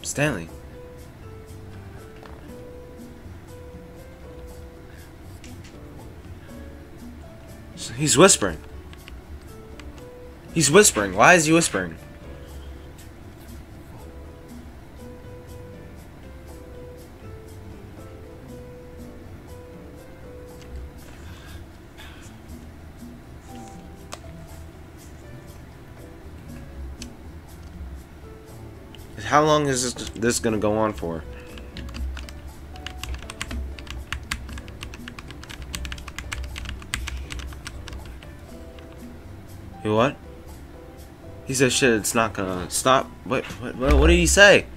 Stanley. He's whispering. He's whispering. Why is he whispering? How long is this gonna go on for? You what? He said shit, it's not gonna stop. What did he say?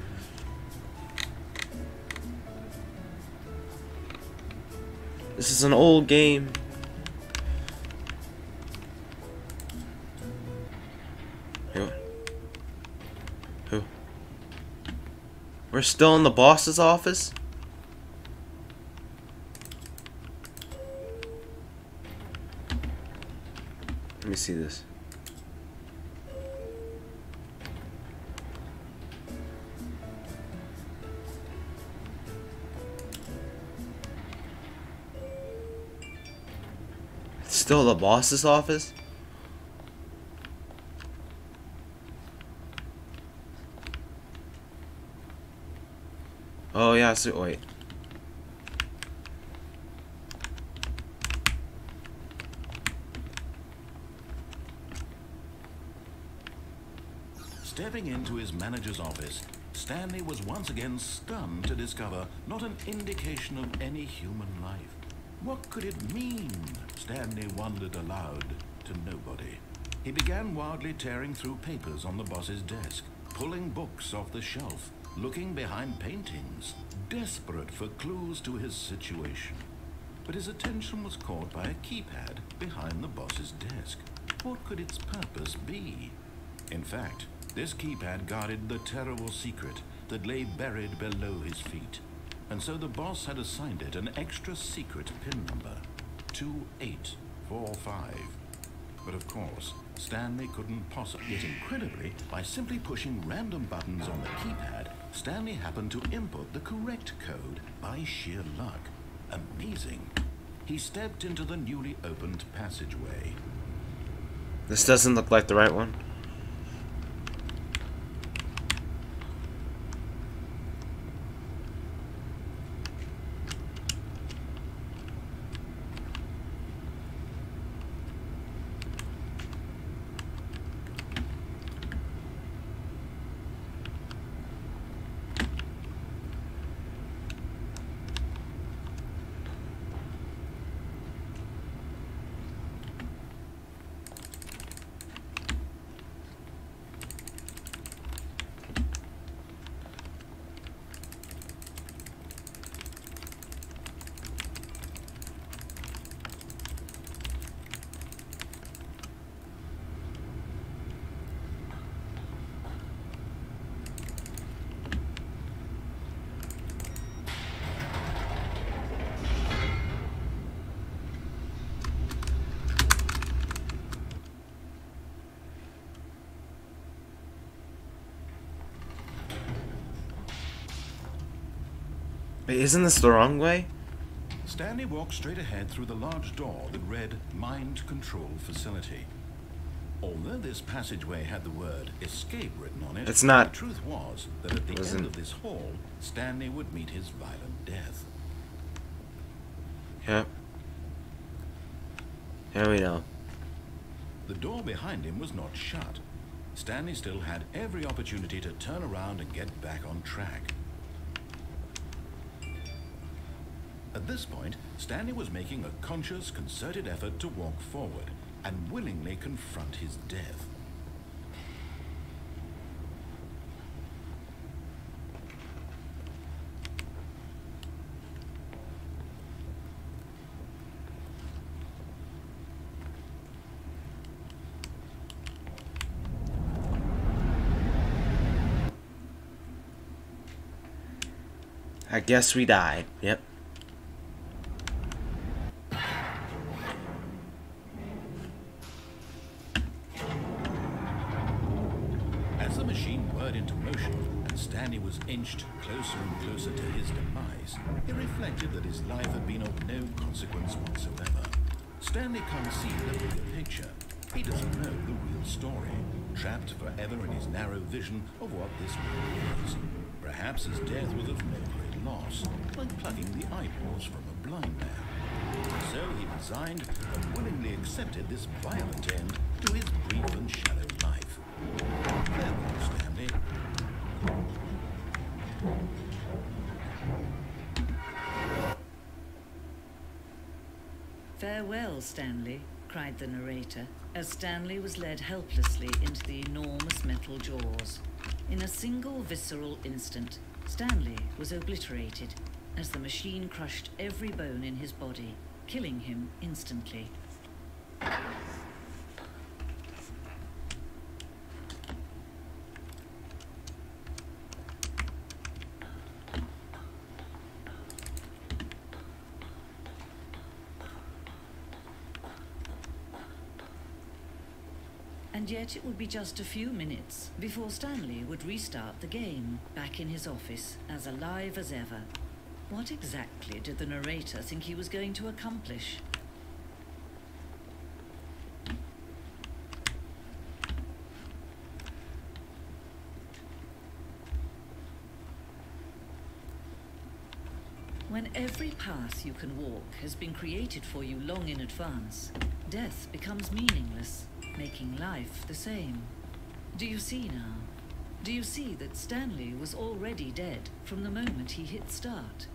This is an old game. Who? We're still in the boss's office? Let me see this. It's still the boss's office? Oh yeah, so wait. Stepping into his manager's office, Stanley was once again stunned to discover not an indication of any human life. What could it mean? Stanley wondered aloud to nobody. He began wildly tearing through papers on the boss's desk, pulling books off the shelf, looking behind paintings, desperate for clues to his situation. But his attention was caught by a keypad behind the boss's desk. What could its purpose be? In fact, this keypad guarded the terrible secret that lay buried below his feet. And so the boss had assigned it an extra secret pin number, 2845. But of course, Stanley couldn't possibly. Yet incredibly, by simply pushing random buttons on the keypad, Stanley happened to input the correct code by sheer luck. Amazing. He stepped into the newly opened passageway. This doesn't look like the right one. Wait, isn't this the wrong way? Stanley walked straight ahead through the large door that read Mind Control Facility. Although this passageway had the word escape written on it, It's not. the truth was that at the end of this hall, Stanley would meet his violent death. Yep. Here we know. The door behind him was not shut. Stanley still had every opportunity to turn around and get back on track. At this point, Stanley was making a conscious, concerted effort to walk forward and willingly confront his death. I guess we died. Yep. As the machine whirred into motion and Stanley was inched closer and closer to his demise, he reflected that his life had been of no consequence whatsoever. Stanley can't see the bigger picture. He doesn't know the real story, trapped forever in his narrow vision of what this world is. Perhaps his death was of no great loss, like plucking the eyeballs from a blind man. So he resigned and willingly accepted this violent end to his brief and shallow life. Farewell, Stanley. Farewell, Stanley, cried the narrator, as Stanley was led helplessly into the enormous metal jaws. In a single visceral instant, Stanley was obliterated as the machine crushed every bone in his body, killing him instantly. And yet it would be just a few minutes before Stanley would restart the game, back in his office, as alive as ever. What exactly did the narrator think he was going to accomplish? When every path you can walk has been created for you long in advance, death becomes meaningless, making life the same. Do you see now? Do you see that Stanley was already dead from the moment he hit start?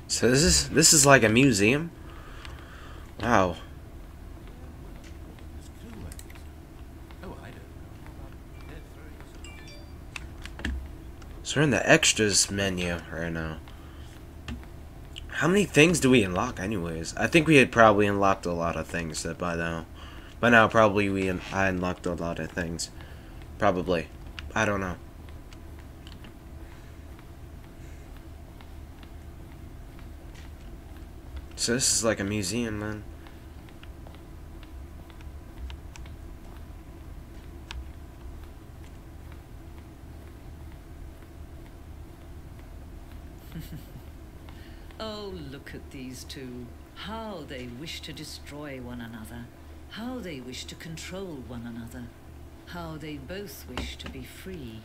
So this is like a museum? Wow. So we're in the extras menu right now. How many things do we unlock anyways? I think we had probably unlocked a lot of things that by now probably I unlocked a lot of things. Probably. I don't know. So this is like a museum, man. Oh, look at these two. How they wish to destroy one another. How they wish to control one another. How they both wish to be free.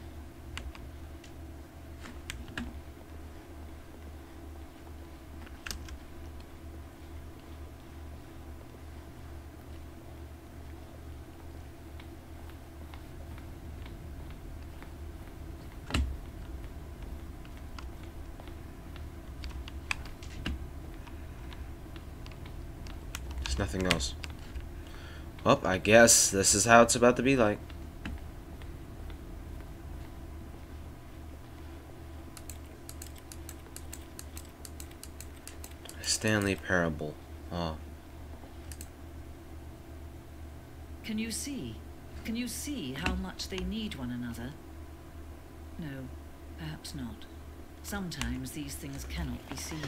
Nothing else. Well, I guess this is how it's about to be like. Stanley Parable. Oh. Can you see? Can you see how much they need one another? No, perhaps not. Sometimes these things cannot be seen.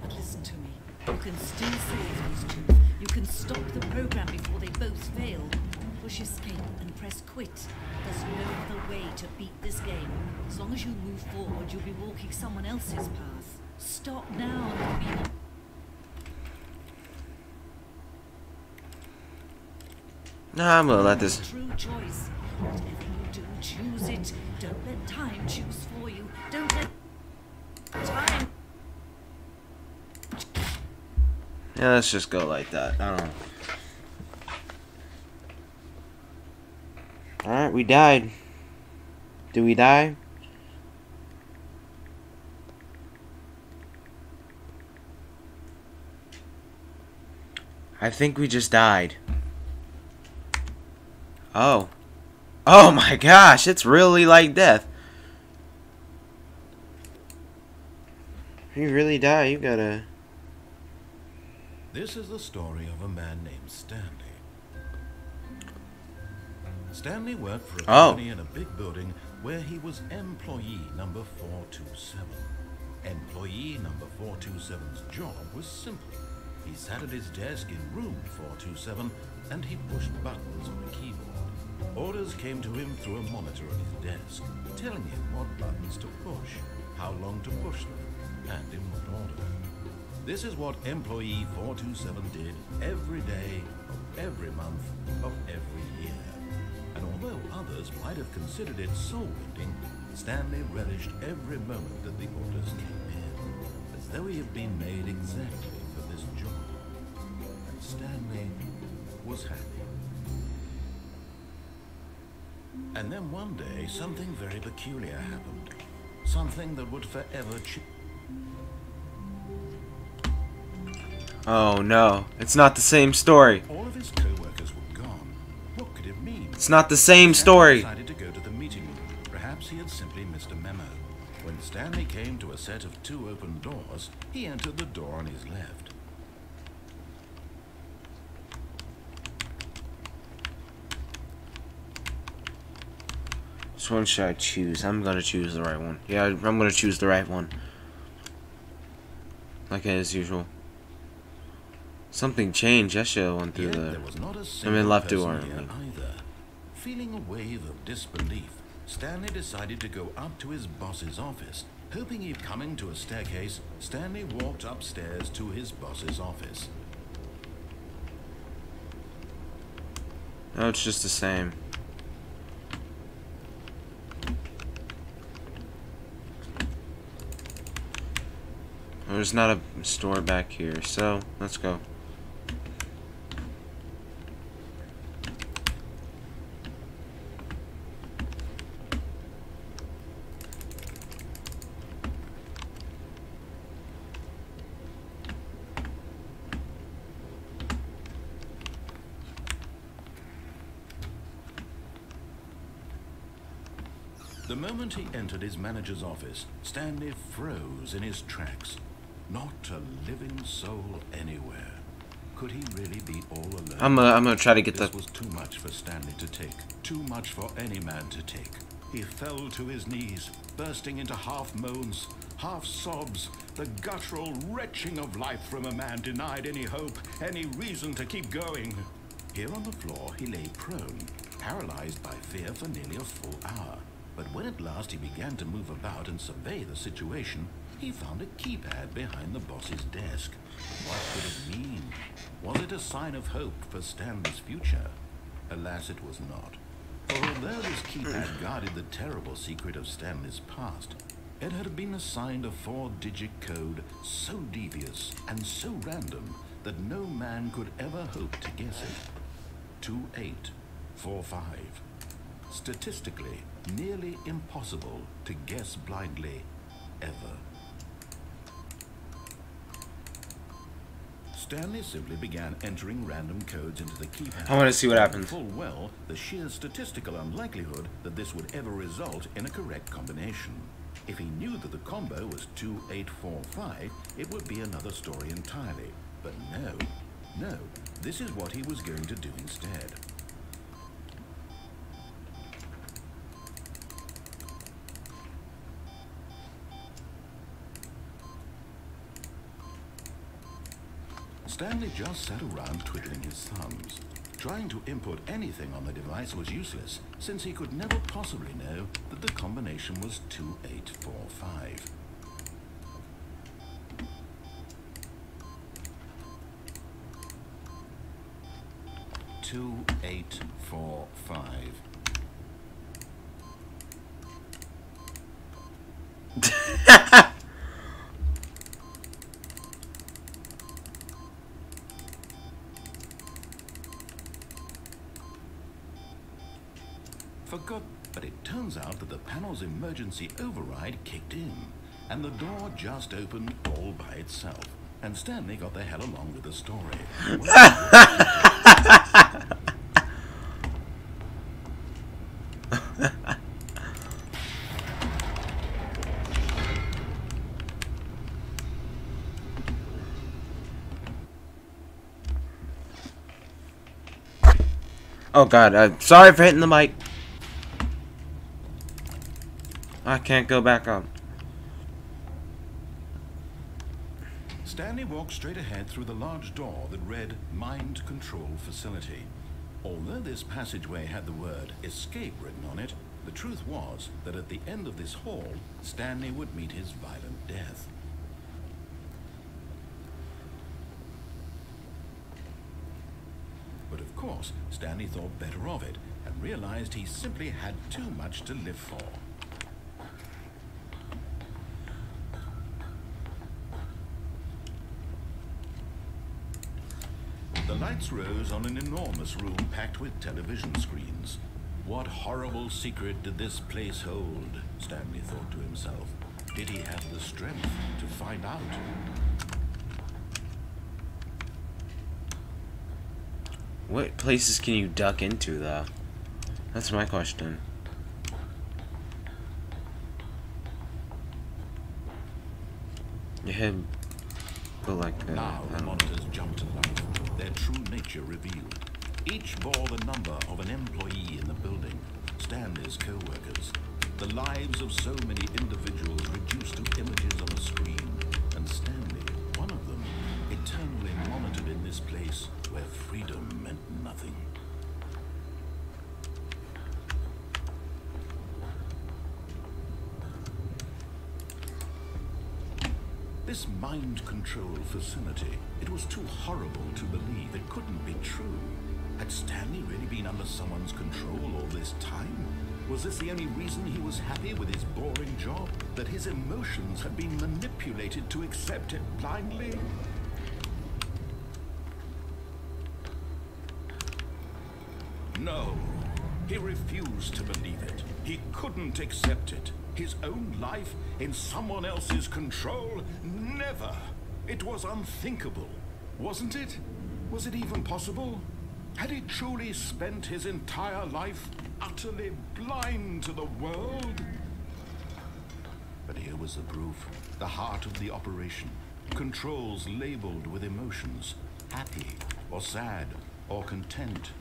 But listen to me. You can still save these two. You can stop the program before they both fail. Push escape and press quit. There's no other way to beat this game. As long as you move forward, you'll be walking someone else's path. Stop now and you'll be... Nah, I'm gonna let this... True choice. Whatever you do, choose it. Don't let time choose for you. Don't let time... Yeah, let's just go like that. I don't know. Alright, we died. Do we die? I think we just died. Oh. Oh my gosh, it's really like death. If you really die, you gotta... This is the story of a man named Stanley. Stanley worked for a company in a big building where he was employee number 427. Employee number 427's job was simple. He sat at his desk in room 427 and he pushed buttons on the keyboard. Orders came to him through a monitor on his desk, telling him what buttons to push, how long to push them, and in what order. This is what employee 427 did every day of every month of every year. And although others might have considered it soul-winding, Stanley relished every moment that the orders came in, as though he had been made exactly for this job. And Stanley was happy. And then one day, something very peculiar happened. Something that would forever change. Oh no, it's not the same story. All of his co-workers were gone. What could it mean? It's not the same story. Stanley decided to go to the meeting room. Perhaps he had simply missed a memo. When Stanley came to a set of 2 open doors, he entered the door on his left. Which one should I choose? I'm gonna choose the right one. Yeah, I'm gonna choose the right one. Like as usual. Something changed. I should have went through There was not a I single mean, left person door. here either. Feeling a wave of disbelief, Stanley decided to go up to his boss's office. Hoping he'd come into a staircase, Stanley walked upstairs to his boss's office. No, it's just the same. There's not a store back here, so let's go. The moment he entered his manager's office, Stanley froze in his tracks. Not a living soul anywhere. Could he really be all alone? I'm gonna try to get This the. was too much for Stanley to take. Too much for any man to take. He fell to his knees, bursting into half moans, half sobs, the guttural retching of life from a man denied any hope, any reason to keep going. Here on the floor, he lay prone, paralyzed by fear for nearly a full hour. But when at last he began to move about and survey the situation, he found a keypad behind the boss's desk. What could it mean? Was it a sign of hope for Stanley's future? Alas, it was not. For although this keypad guarded the terrible secret of Stanley's past, it had been assigned a 4-digit code so devious and so random that no man could ever hope to guess it. 2845. Statistically, nearly impossible to guess blindly, ever. Stanley simply began entering random codes into the keypad. I want to see what happens. Full well the sheer statistical unlikelihood that this would ever result in a correct combination. If he knew that the combo was 2845, it would be another story entirely. But no, this is what he was going to do instead. Stanley just sat around twiddling his thumbs. Trying to input anything on the device was useless, since he could never possibly know that the combination was 2845. Two, 8, 4, 5. But it turns out that the panel's emergency override kicked in, and the door just opened all by itself. And Stanley got the hell along with the story. Oh God! Sorry for hitting the mic. I can't go back up. Stanley walked straight ahead through the large door that read Mind Control Facility. Although this passageway had the word escape written on it, the truth was that at the end of this hall, Stanley would meet his violent death. But of course, Stanley thought better of it and realized he simply had too much to live for. The lights rose on an enormous room packed with television screens. What horrible secret did this place hold? Stanley thought to himself. Did he have the strength to find out? What places can you duck into, though? That's my question. Your head go like that. Now the monitors jumped to life, their true nature revealed. Each bore the number of an employee in the building, Stanley's co-workers. The lives of so many individuals reduced to images on a screen, and Stanley, one of them, eternally monitored in this place where freedom meant nothing. This mind-control facility, it was too horrible to believe. It couldn't be true. Had Stanley really been under someone's control all this time? Was this the only reason he was happy with his boring job? That his emotions had been manipulated to accept it blindly? No, he refused to believe it. He couldn't accept it. His own life in someone else's control? Never! It was unthinkable, wasn't it? Was it even possible? Had he truly spent his entire life utterly blind to the world? But here was the proof, the heart of the operation. Controls labeled with emotions, happy or sad or content,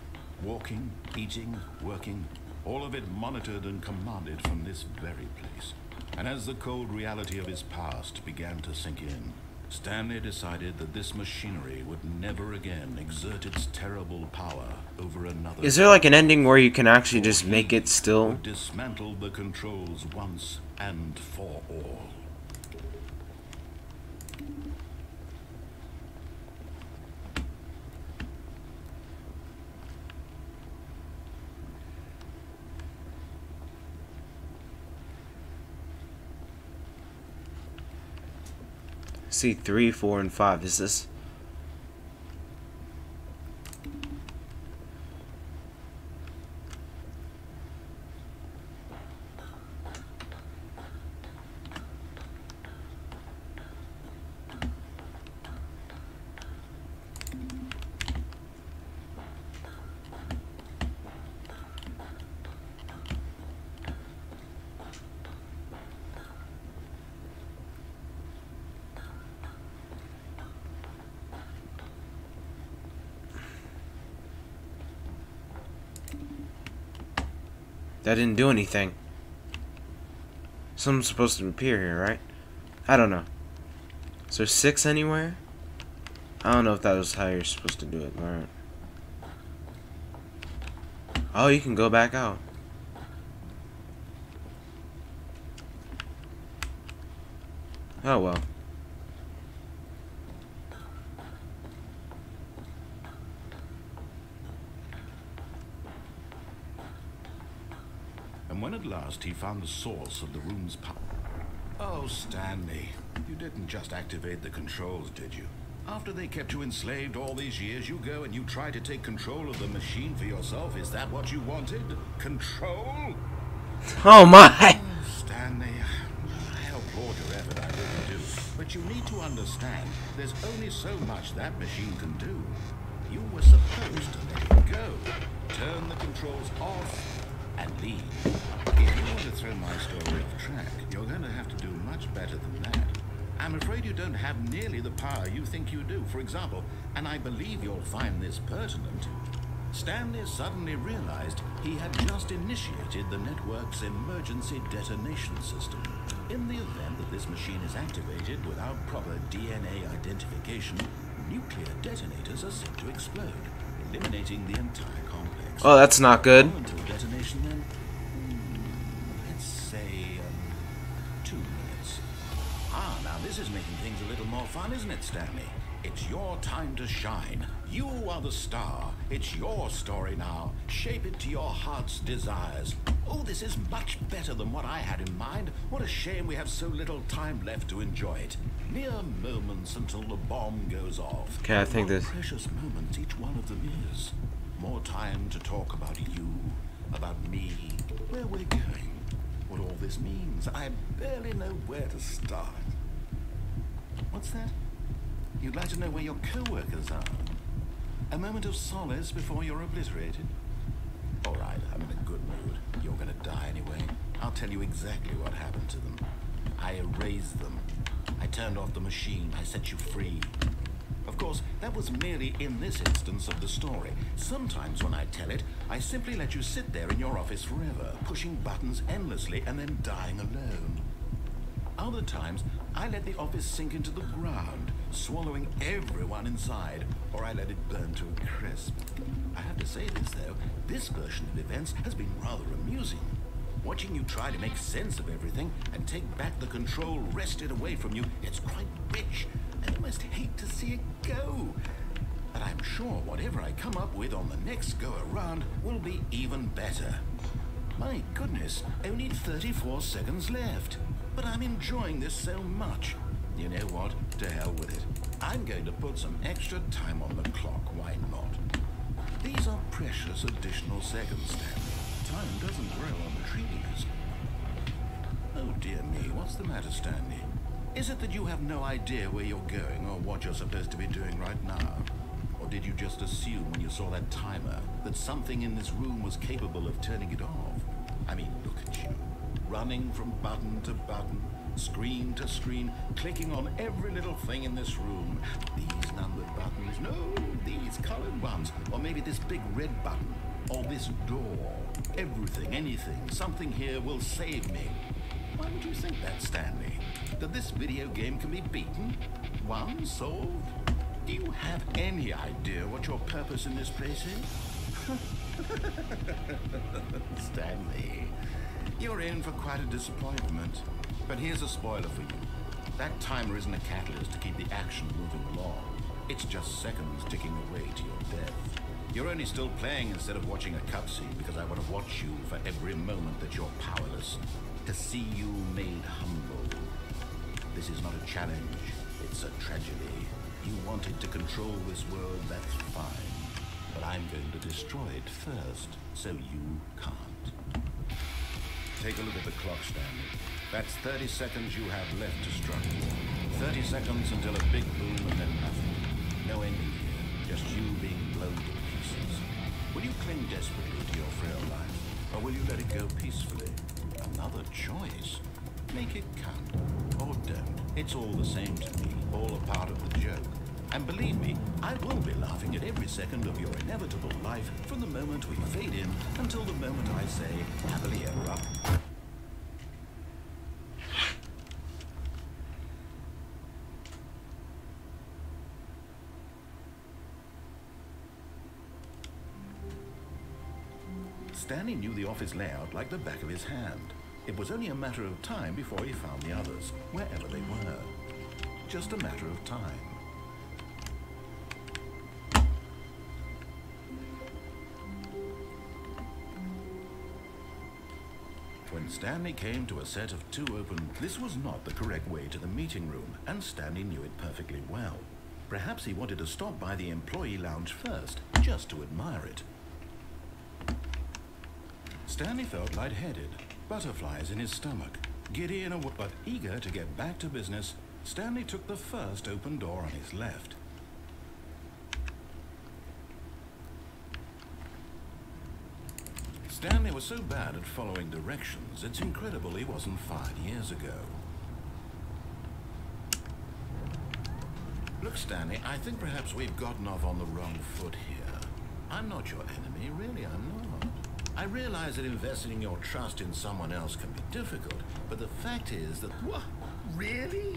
walking, eating, working, all of it monitored and commanded from this very place. And as the cold reality of his past began to sink in, Stanley decided that this machinery would never again exert its terrible power over another. Is there like an ending where you can actually just make it still? Dismantle the controls once and for all. See 3, 4, and 5. Is this? That didn't do anything. Something's supposed to appear here, right? I don't know. Is there 6 anywhere? I don't know if that was how you're supposed to do it. Alright. Oh, you can go back out. Oh well. And when at last he found the source of the room's power... Oh, Stanley, you didn't just activate the controls, did you? After they kept you enslaved all these years, you go and you try to take control of the machine for yourself. Is that what you wanted? Control? Oh my! Oh, Stanley, I applaud your effort, I really do. But you need to understand, there's only so much that machine can do. You were supposed to let it go. Turn the controls off and leave. If you want to throw my story off track, you're going to have to do much better than that. I'm afraid you don't have nearly the power you think you do. For example, and I believe you'll find this pertinent, Stanley suddenly realized he had just initiated the network's emergency detonation system. In the event that this machine is activated without proper DNA identification, nuclear detonators are set to explode, eliminating the entire complex. Oh, that's not good. Until detonation then, let's say 2 minutes. Ah, now this is making things a little more fun, isn't it, Stanley? It's your time to shine. You are the star. It's your story now. Shape it to your heart's desires. Oh, this is much better than what I had in mind. What a shame we have so little time left to enjoy it. Mere moments until the bomb goes off. Okay, I think this... Precious moments each one of them is. More time to talk about you, about me, where we're going, what all this means. I barely know where to start. What's that? You'd like to know where your co-workers are? A moment of solace before you're obliterated? All right, I'm in a good mood. You're gonna die anyway. I'll tell you exactly what happened to them. I erased them. I turned off the machine. I set you free. Of course, that was merely in this instance of the story. Sometimes when I tell it, I simply let you sit there in your office forever, pushing buttons endlessly and then dying alone. Other times, I let the office sink into the ground, swallowing everyone inside, or I let it burn to a crisp. I have to say this, though, this version of events has been rather amusing. Watching you try to make sense of everything and take back the control wrested away from you, it's quite rich. I almost hate to see it go. But I'm sure whatever I come up with on the next go-around will be even better. My goodness, only 34 seconds left. But I'm enjoying this so much. You know what? To hell with it. I'm going to put some extra time on the clock. Why not? These are precious additional seconds, Stanley. Time doesn't grow on trees. Oh dear me, what's the matter, Stanley? Is it that you have no idea where you're going or what you're supposed to be doing right now? Or did you just assume when you saw that timer that something in this room was capable of turning it off? I mean, look at you. Running from button to button, screen to screen, clicking on every little thing in this room. These numbered buttons, no, these colored ones. Or maybe this big red button, or this door. Everything, anything, something here will save me. Why would you think that, Stanley? That this video game can be beaten? Won? Solved? Do you have any idea what your purpose in this place is? Stanley, you're in for quite a disappointment. But here's a spoiler for you. That timer isn't a catalyst to keep the action moving along. It's just seconds ticking away to your death. You're only still playing instead of watching a cutscene because I want to watch you for every moment that you're powerless. To see you made humble. This is not a challenge, it's a tragedy. You wanted to control this world, that's fine. But I'm going to destroy it first, so you can't. Take a look at the clock, Stanley. That's 30 seconds you have left to struggle. 30 seconds until a big boom and then nothing. No ending here, just you being blown to pieces. Will you cling desperately to your frail life, or will you let it go peacefully? Another choice. Make it count, or don't. It's all the same to me, all a part of the joke. And believe me, I will be laughing at every second of your inevitable life from the moment we fade in until the moment I say, happily ever after. Stanley knew the office layout like the back of his hand. It was only a matter of time before he found the others, wherever they were. Just a matter of time. When Stanley came to a set of two open, this was not the correct way to the meeting room, and Stanley knew it perfectly well. Perhaps he wanted to stop by the employee lounge first, just to admire it. Stanley felt lightheaded, butterflies in his stomach. Giddy in a but eager to get back to business, Stanley took the first open door on his left. Stanley was so bad at following directions, it's incredible he wasn't 5 years ago. Look, Stanley, I think perhaps we've gotten off on the wrong foot here. I'm not your enemy, really, I'm not. I realize that investing your trust in someone else can be difficult, but the fact is that... What? Really?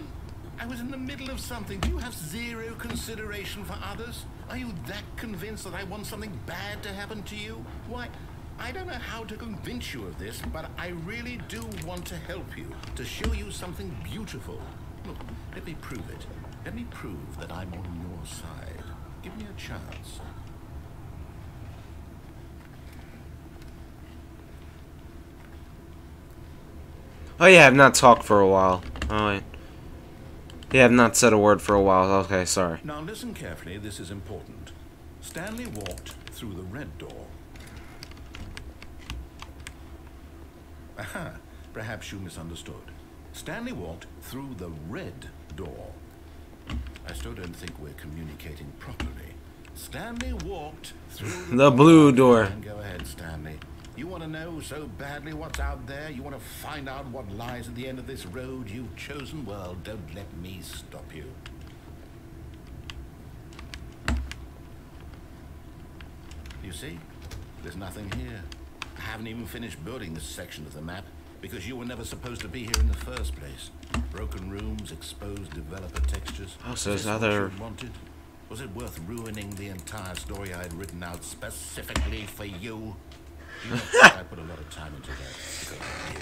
I was in the middle of something. Do you have zero consideration for others? Are you that convinced that I want something bad to happen to you? Why, I don't know how to convince you of this, but I really do want to help you, to show you something beautiful. Look, let me prove it. Let me prove that I'm on your side. Give me a chance. Oh yeah, I've not talked for a while. Oh wait. Yeah, I've not said a word for a while. Okay, sorry. Now listen carefully, this is important. Stanley walked through the red door. Aha, perhaps you misunderstood. Stanley walked through the red door. I still don't think we're communicating properly. Stanley walked through the blue door. Go ahead, Stanley. You want to know so badly what's out there? You want to find out what lies at the end of this road you've chosen? Well, don't let me stop you. You see? There's nothing here. I haven't even finished building this section of the map because you were never supposed to be here in the first place. Broken rooms, exposed developer textures. Oh, so there's Is this what other... you wanted? Was it worth ruining the entire story I had written out specifically for you? You know, I put a lot of time into that because I did.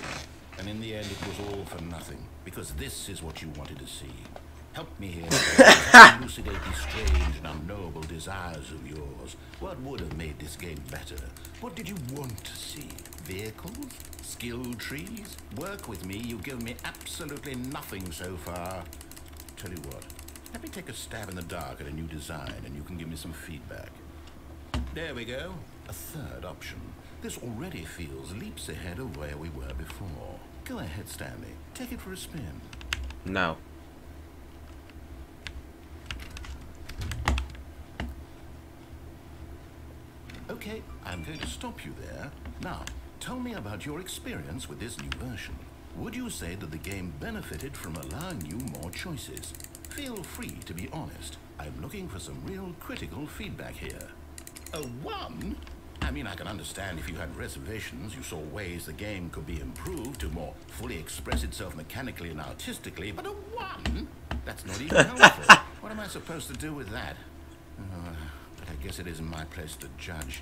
And in the end, it was all for nothing because this is what you wanted to see. Help me here. Elucidate these strange and unknowable desires of yours. What would have made this game better? What did you want to see? Vehicles? Skill trees? Work with me. You've given me absolutely nothing so far. Tell you what. Let me take a stab in the dark at a new design and you can give me some feedback. There we go. A third option. This already feels leaps ahead of where we were before. Go ahead, Stanley. Take it for a spin. No. Okay, I'm going to stop you there. Now, tell me about your experience with this new version. Would you say that the game benefited from allowing you more choices? Feel free to be honest. I'm looking for some real critical feedback here. A 1? I mean, I can understand if you had reservations, you saw ways the game could be improved to more fully express itself mechanically and artistically, but a 1? That's not even helpful. What am I supposed to do with that? But I guess it isn't my place to judge.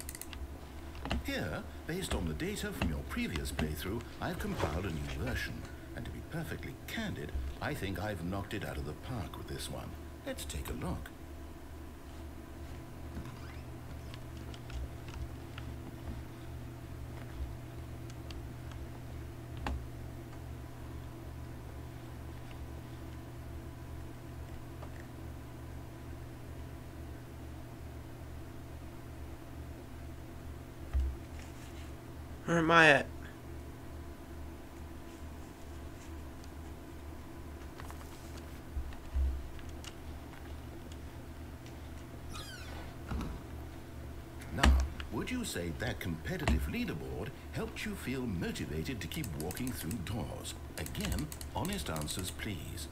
Here, based on the data from your previous playthrough, I've compiled a new version. And to be perfectly candid, I think I've knocked it out of the park with this one. Let's take a look. Where am I at? Now, would you say that competitive leaderboard helped you feel motivated to keep walking through doors? Again, honest answers, please.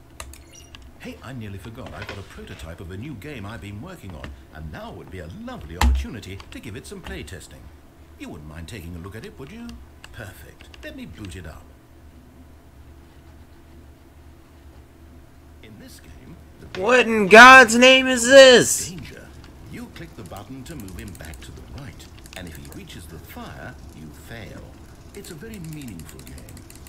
Hey, I nearly forgot. I've got a prototype of a new game I've been working on, and now would be a lovely opportunity to give it some playtesting. You wouldn't mind taking a look at it, would you? Perfect. Let me boot it up. In this game, What in God's name is this? danger. You click the button to move him back to the right, and if he reaches the fire, you fail. It's a very meaningful game,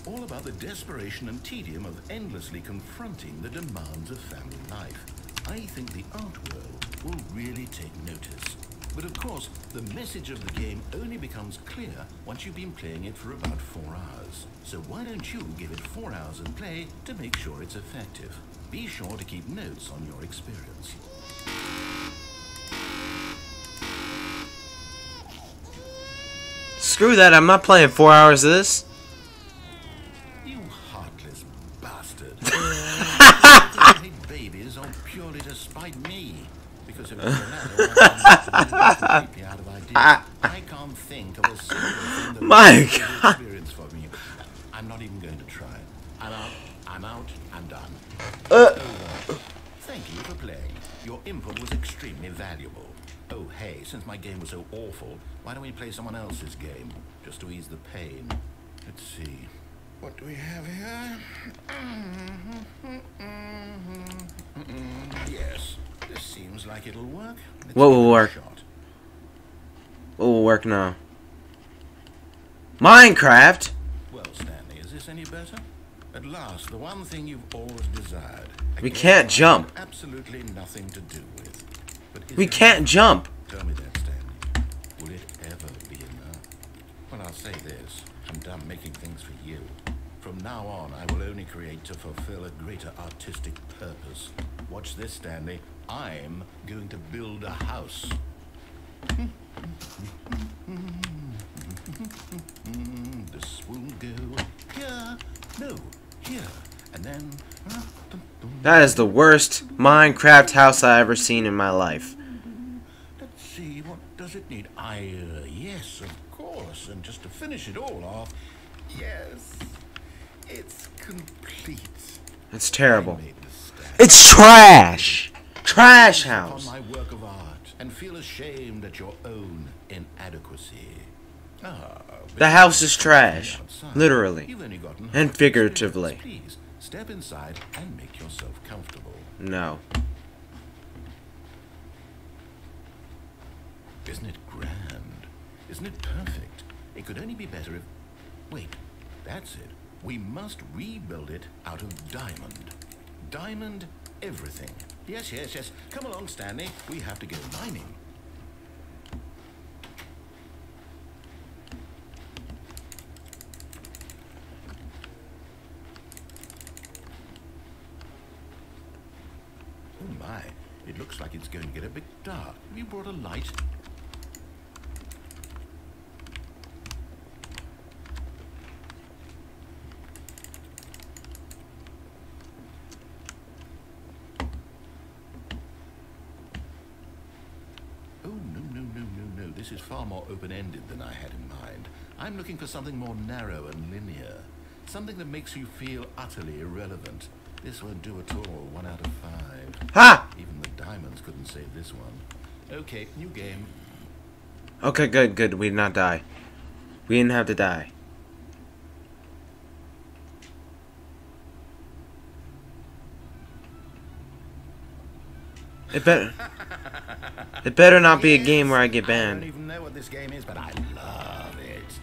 all about the desperation and tedium of endlessly confronting the demands of family life. I think the art world will really take notice. But of course, the message of the game only becomes clear once you've been playing it for about 4 hours. So why don't you give it 4 hours of play to make sure it's effective? Be sure to keep notes on your experience. Screw that, I'm not playing 4 hours of this. You heartless bastard. I hate babies are purely to spite me. Because if you're completely out of ideas, I can't think of a single thing that My would be a good God. experience for me. I'm not even going to try. I'm out, I'm done. Thank you for playing. Your input was extremely valuable. Oh, hey, since my game was so awful, why don't we play someone else's game, just to ease the pain? Let's see. What do we have here? Yes, this seems like it'll work. Let's What give will it a work? shot. What will work now? Minecraft? Well, Stanley, is this any better? At last, the one thing you've always desired. A We game can't I jump. have absolutely nothing to do with. But is We there can't any- jump. Tell me that, Stanley. Will it ever be enough? Well, I'll say this. I'm done making things for you. From now on, I will only create to fulfill a greater artistic purpose. Watch this, Stanley. I'm going to build a house. This will go here. No, here. And then... That is the worst Minecraft house I ever seen in my life. Let's see, what does it need? Yes, of course. course, and just to finish it all off, yes, it's complete. It's terrible. I made this stand. It's trash. Trash house. Upon my work of art and feel ashamed at your own inadequacy. The house is trash, Outside. literally You've only gotten and half figuratively. experience. Please step inside and make yourself comfortable. No. Isn't it grand? Isn't it perfect? It could only be better if... Wait, that's it. We must rebuild it out of diamond. Diamond everything. Yes, yes, yes. Come along, Stanley. We have to go mining. Oh my, it looks like it's going to get a bit dark. Have you brought a light? Oh, no, no, no, no, no. This is far more open-ended than I had in mind. I'm looking for something more narrow and linear. Something that makes you feel utterly irrelevant. This won't do at all. 1 out of 5. Ha! Even the diamonds couldn't save this one. Okay, new game. Okay, good, good. We did not die. We didn't have to die. It better not be a game where I get I banned. don't even know what this game is, but I love it.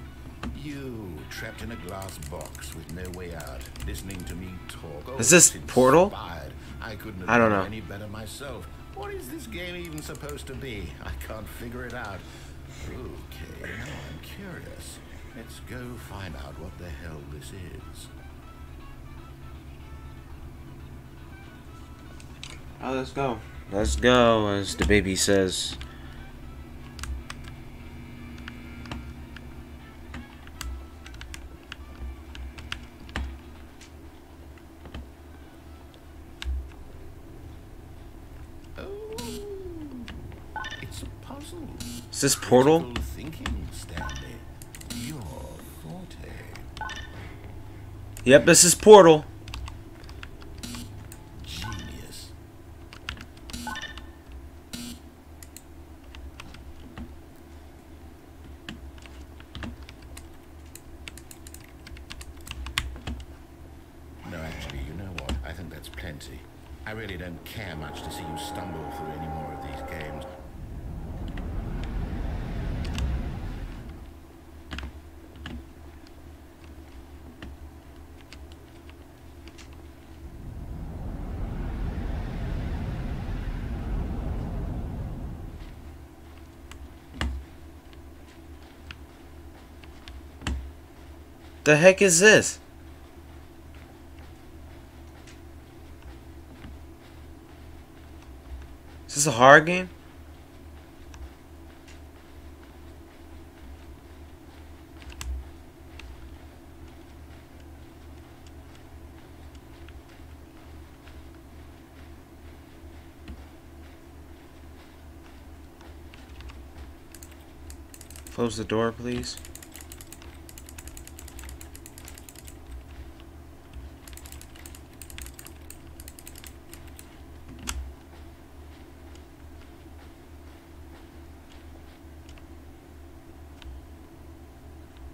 You, trapped in a glass box with no way out, listening to me talk. Oh, Is this it's Portal? inspired. I couldn't have I don't done know. any better myself. What is this game even supposed to be? I can't figure it out. Okay, now I'm curious. Let's go find out what the hell this is. Oh, let's go. Let's go, as the baby says. It's a puzzle. Is this Portal? Critical thinking, Stanley. Your forte. Yep, this is Portal. Genius. No, actually, you know what? I think that's plenty. I really don't care much to see you stumble through any more of these games. The heck is this? Is this a horror game? Close the door, please.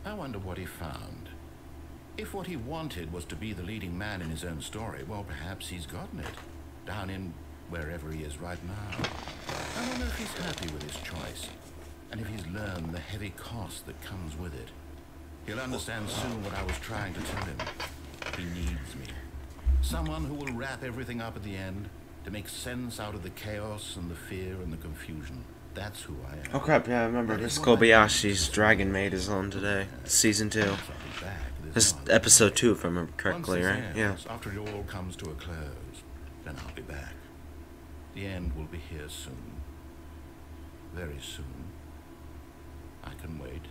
I wonder what he found. If what he wanted was to be the leading man in his own story, well, perhaps he's gotten it. Down in wherever he is right now. I wonder if he's happy with his choice. And if he's learned the heavy cost that comes with it. He'll understand soon what I was trying to tell him. He needs me. Someone who will wrap everything up at the end, to make sense out of the chaos and the fear and the confusion. That's who I am. Oh crap, yeah, I remember. Miss Kobayashi's Dragon Maid is on today. Season 2. This is episode 2, if I remember correctly, right? Yeah. After it all comes to a close, then I'll be back. The end will be here soon. Very soon. I can wait.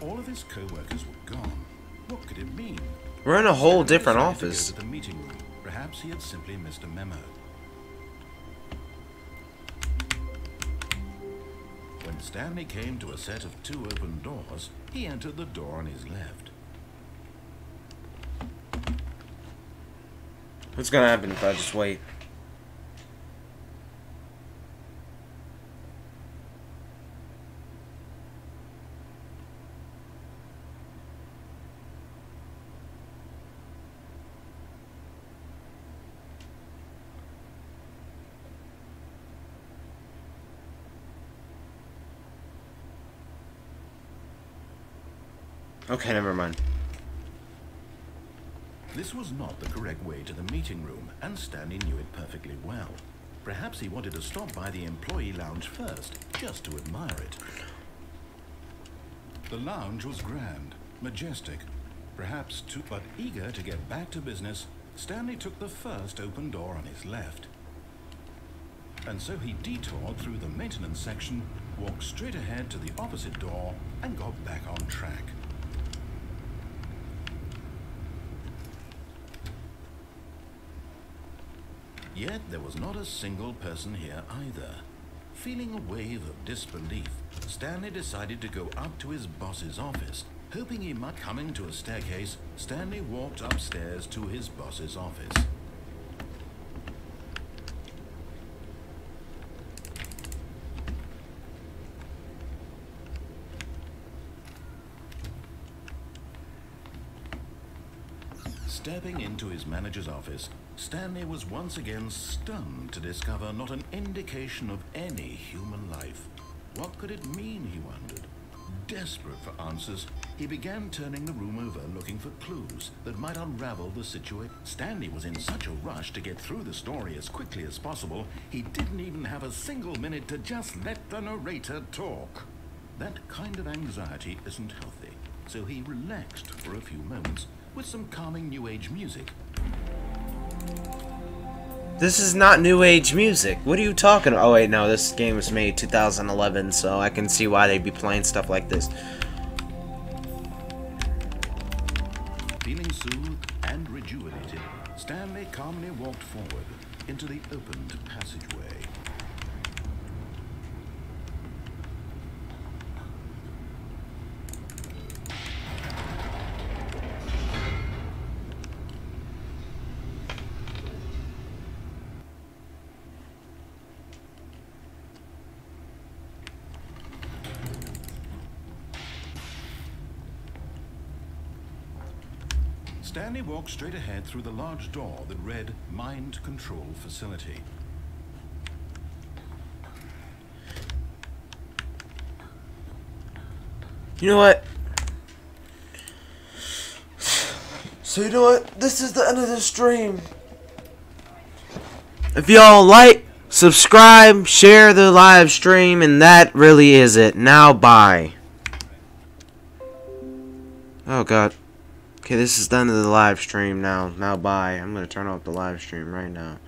All of his co-workers were gone. What could it mean? We're in a whole Stanley different decided to office. go to the meeting room. Perhaps he had simply missed a memo. When Stanley came to a set of 2 open doors, he entered the door on his left. What's gonna happen if I just wait? Okay, never mind. This was not the correct way to the meeting room, and Stanley knew it perfectly well. Perhaps he wanted to stop by the employee lounge first, just to admire it. The lounge was grand, majestic, perhaps too, but eager to get back to business, Stanley took the first open door on his left. And so he detoured through the maintenance section, walked straight ahead to the opposite door, and got back on track. Yet there was not a single person here either. Feeling a wave of disbelief, Stanley decided to go up to his boss's office. Hoping he might coming to a staircase, Stanley walked upstairs to his boss's office. Stepping into his manager's office, Stanley was once again stunned to discover not an indication of any human life. What could it mean, he wondered. Desperate for answers, he began turning the room over looking for clues that might unravel the situation. Stanley was in such a rush to get through the story as quickly as possible, he didn't even have a single minute to just let the narrator talk. That kind of anxiety isn't healthy, so he relaxed for a few moments with some calming New Age music. This is not New Age music. What are you talking about? Oh wait, no, this game was made 2011, so I can see why they'd be playing stuff like this. Feeling soothed and rejuvenated, Stanley calmly walked forward into the opened passageway. Stanley walked straight ahead through the large door that read Mind Control Facility. You know what? So you know what? This is the end of the stream. If y'all like, subscribe, share the live stream, and that really is it. Now, bye. Oh god. Okay, this is the end of the live stream now. Now, bye. I'm gonna turn off the live stream right now.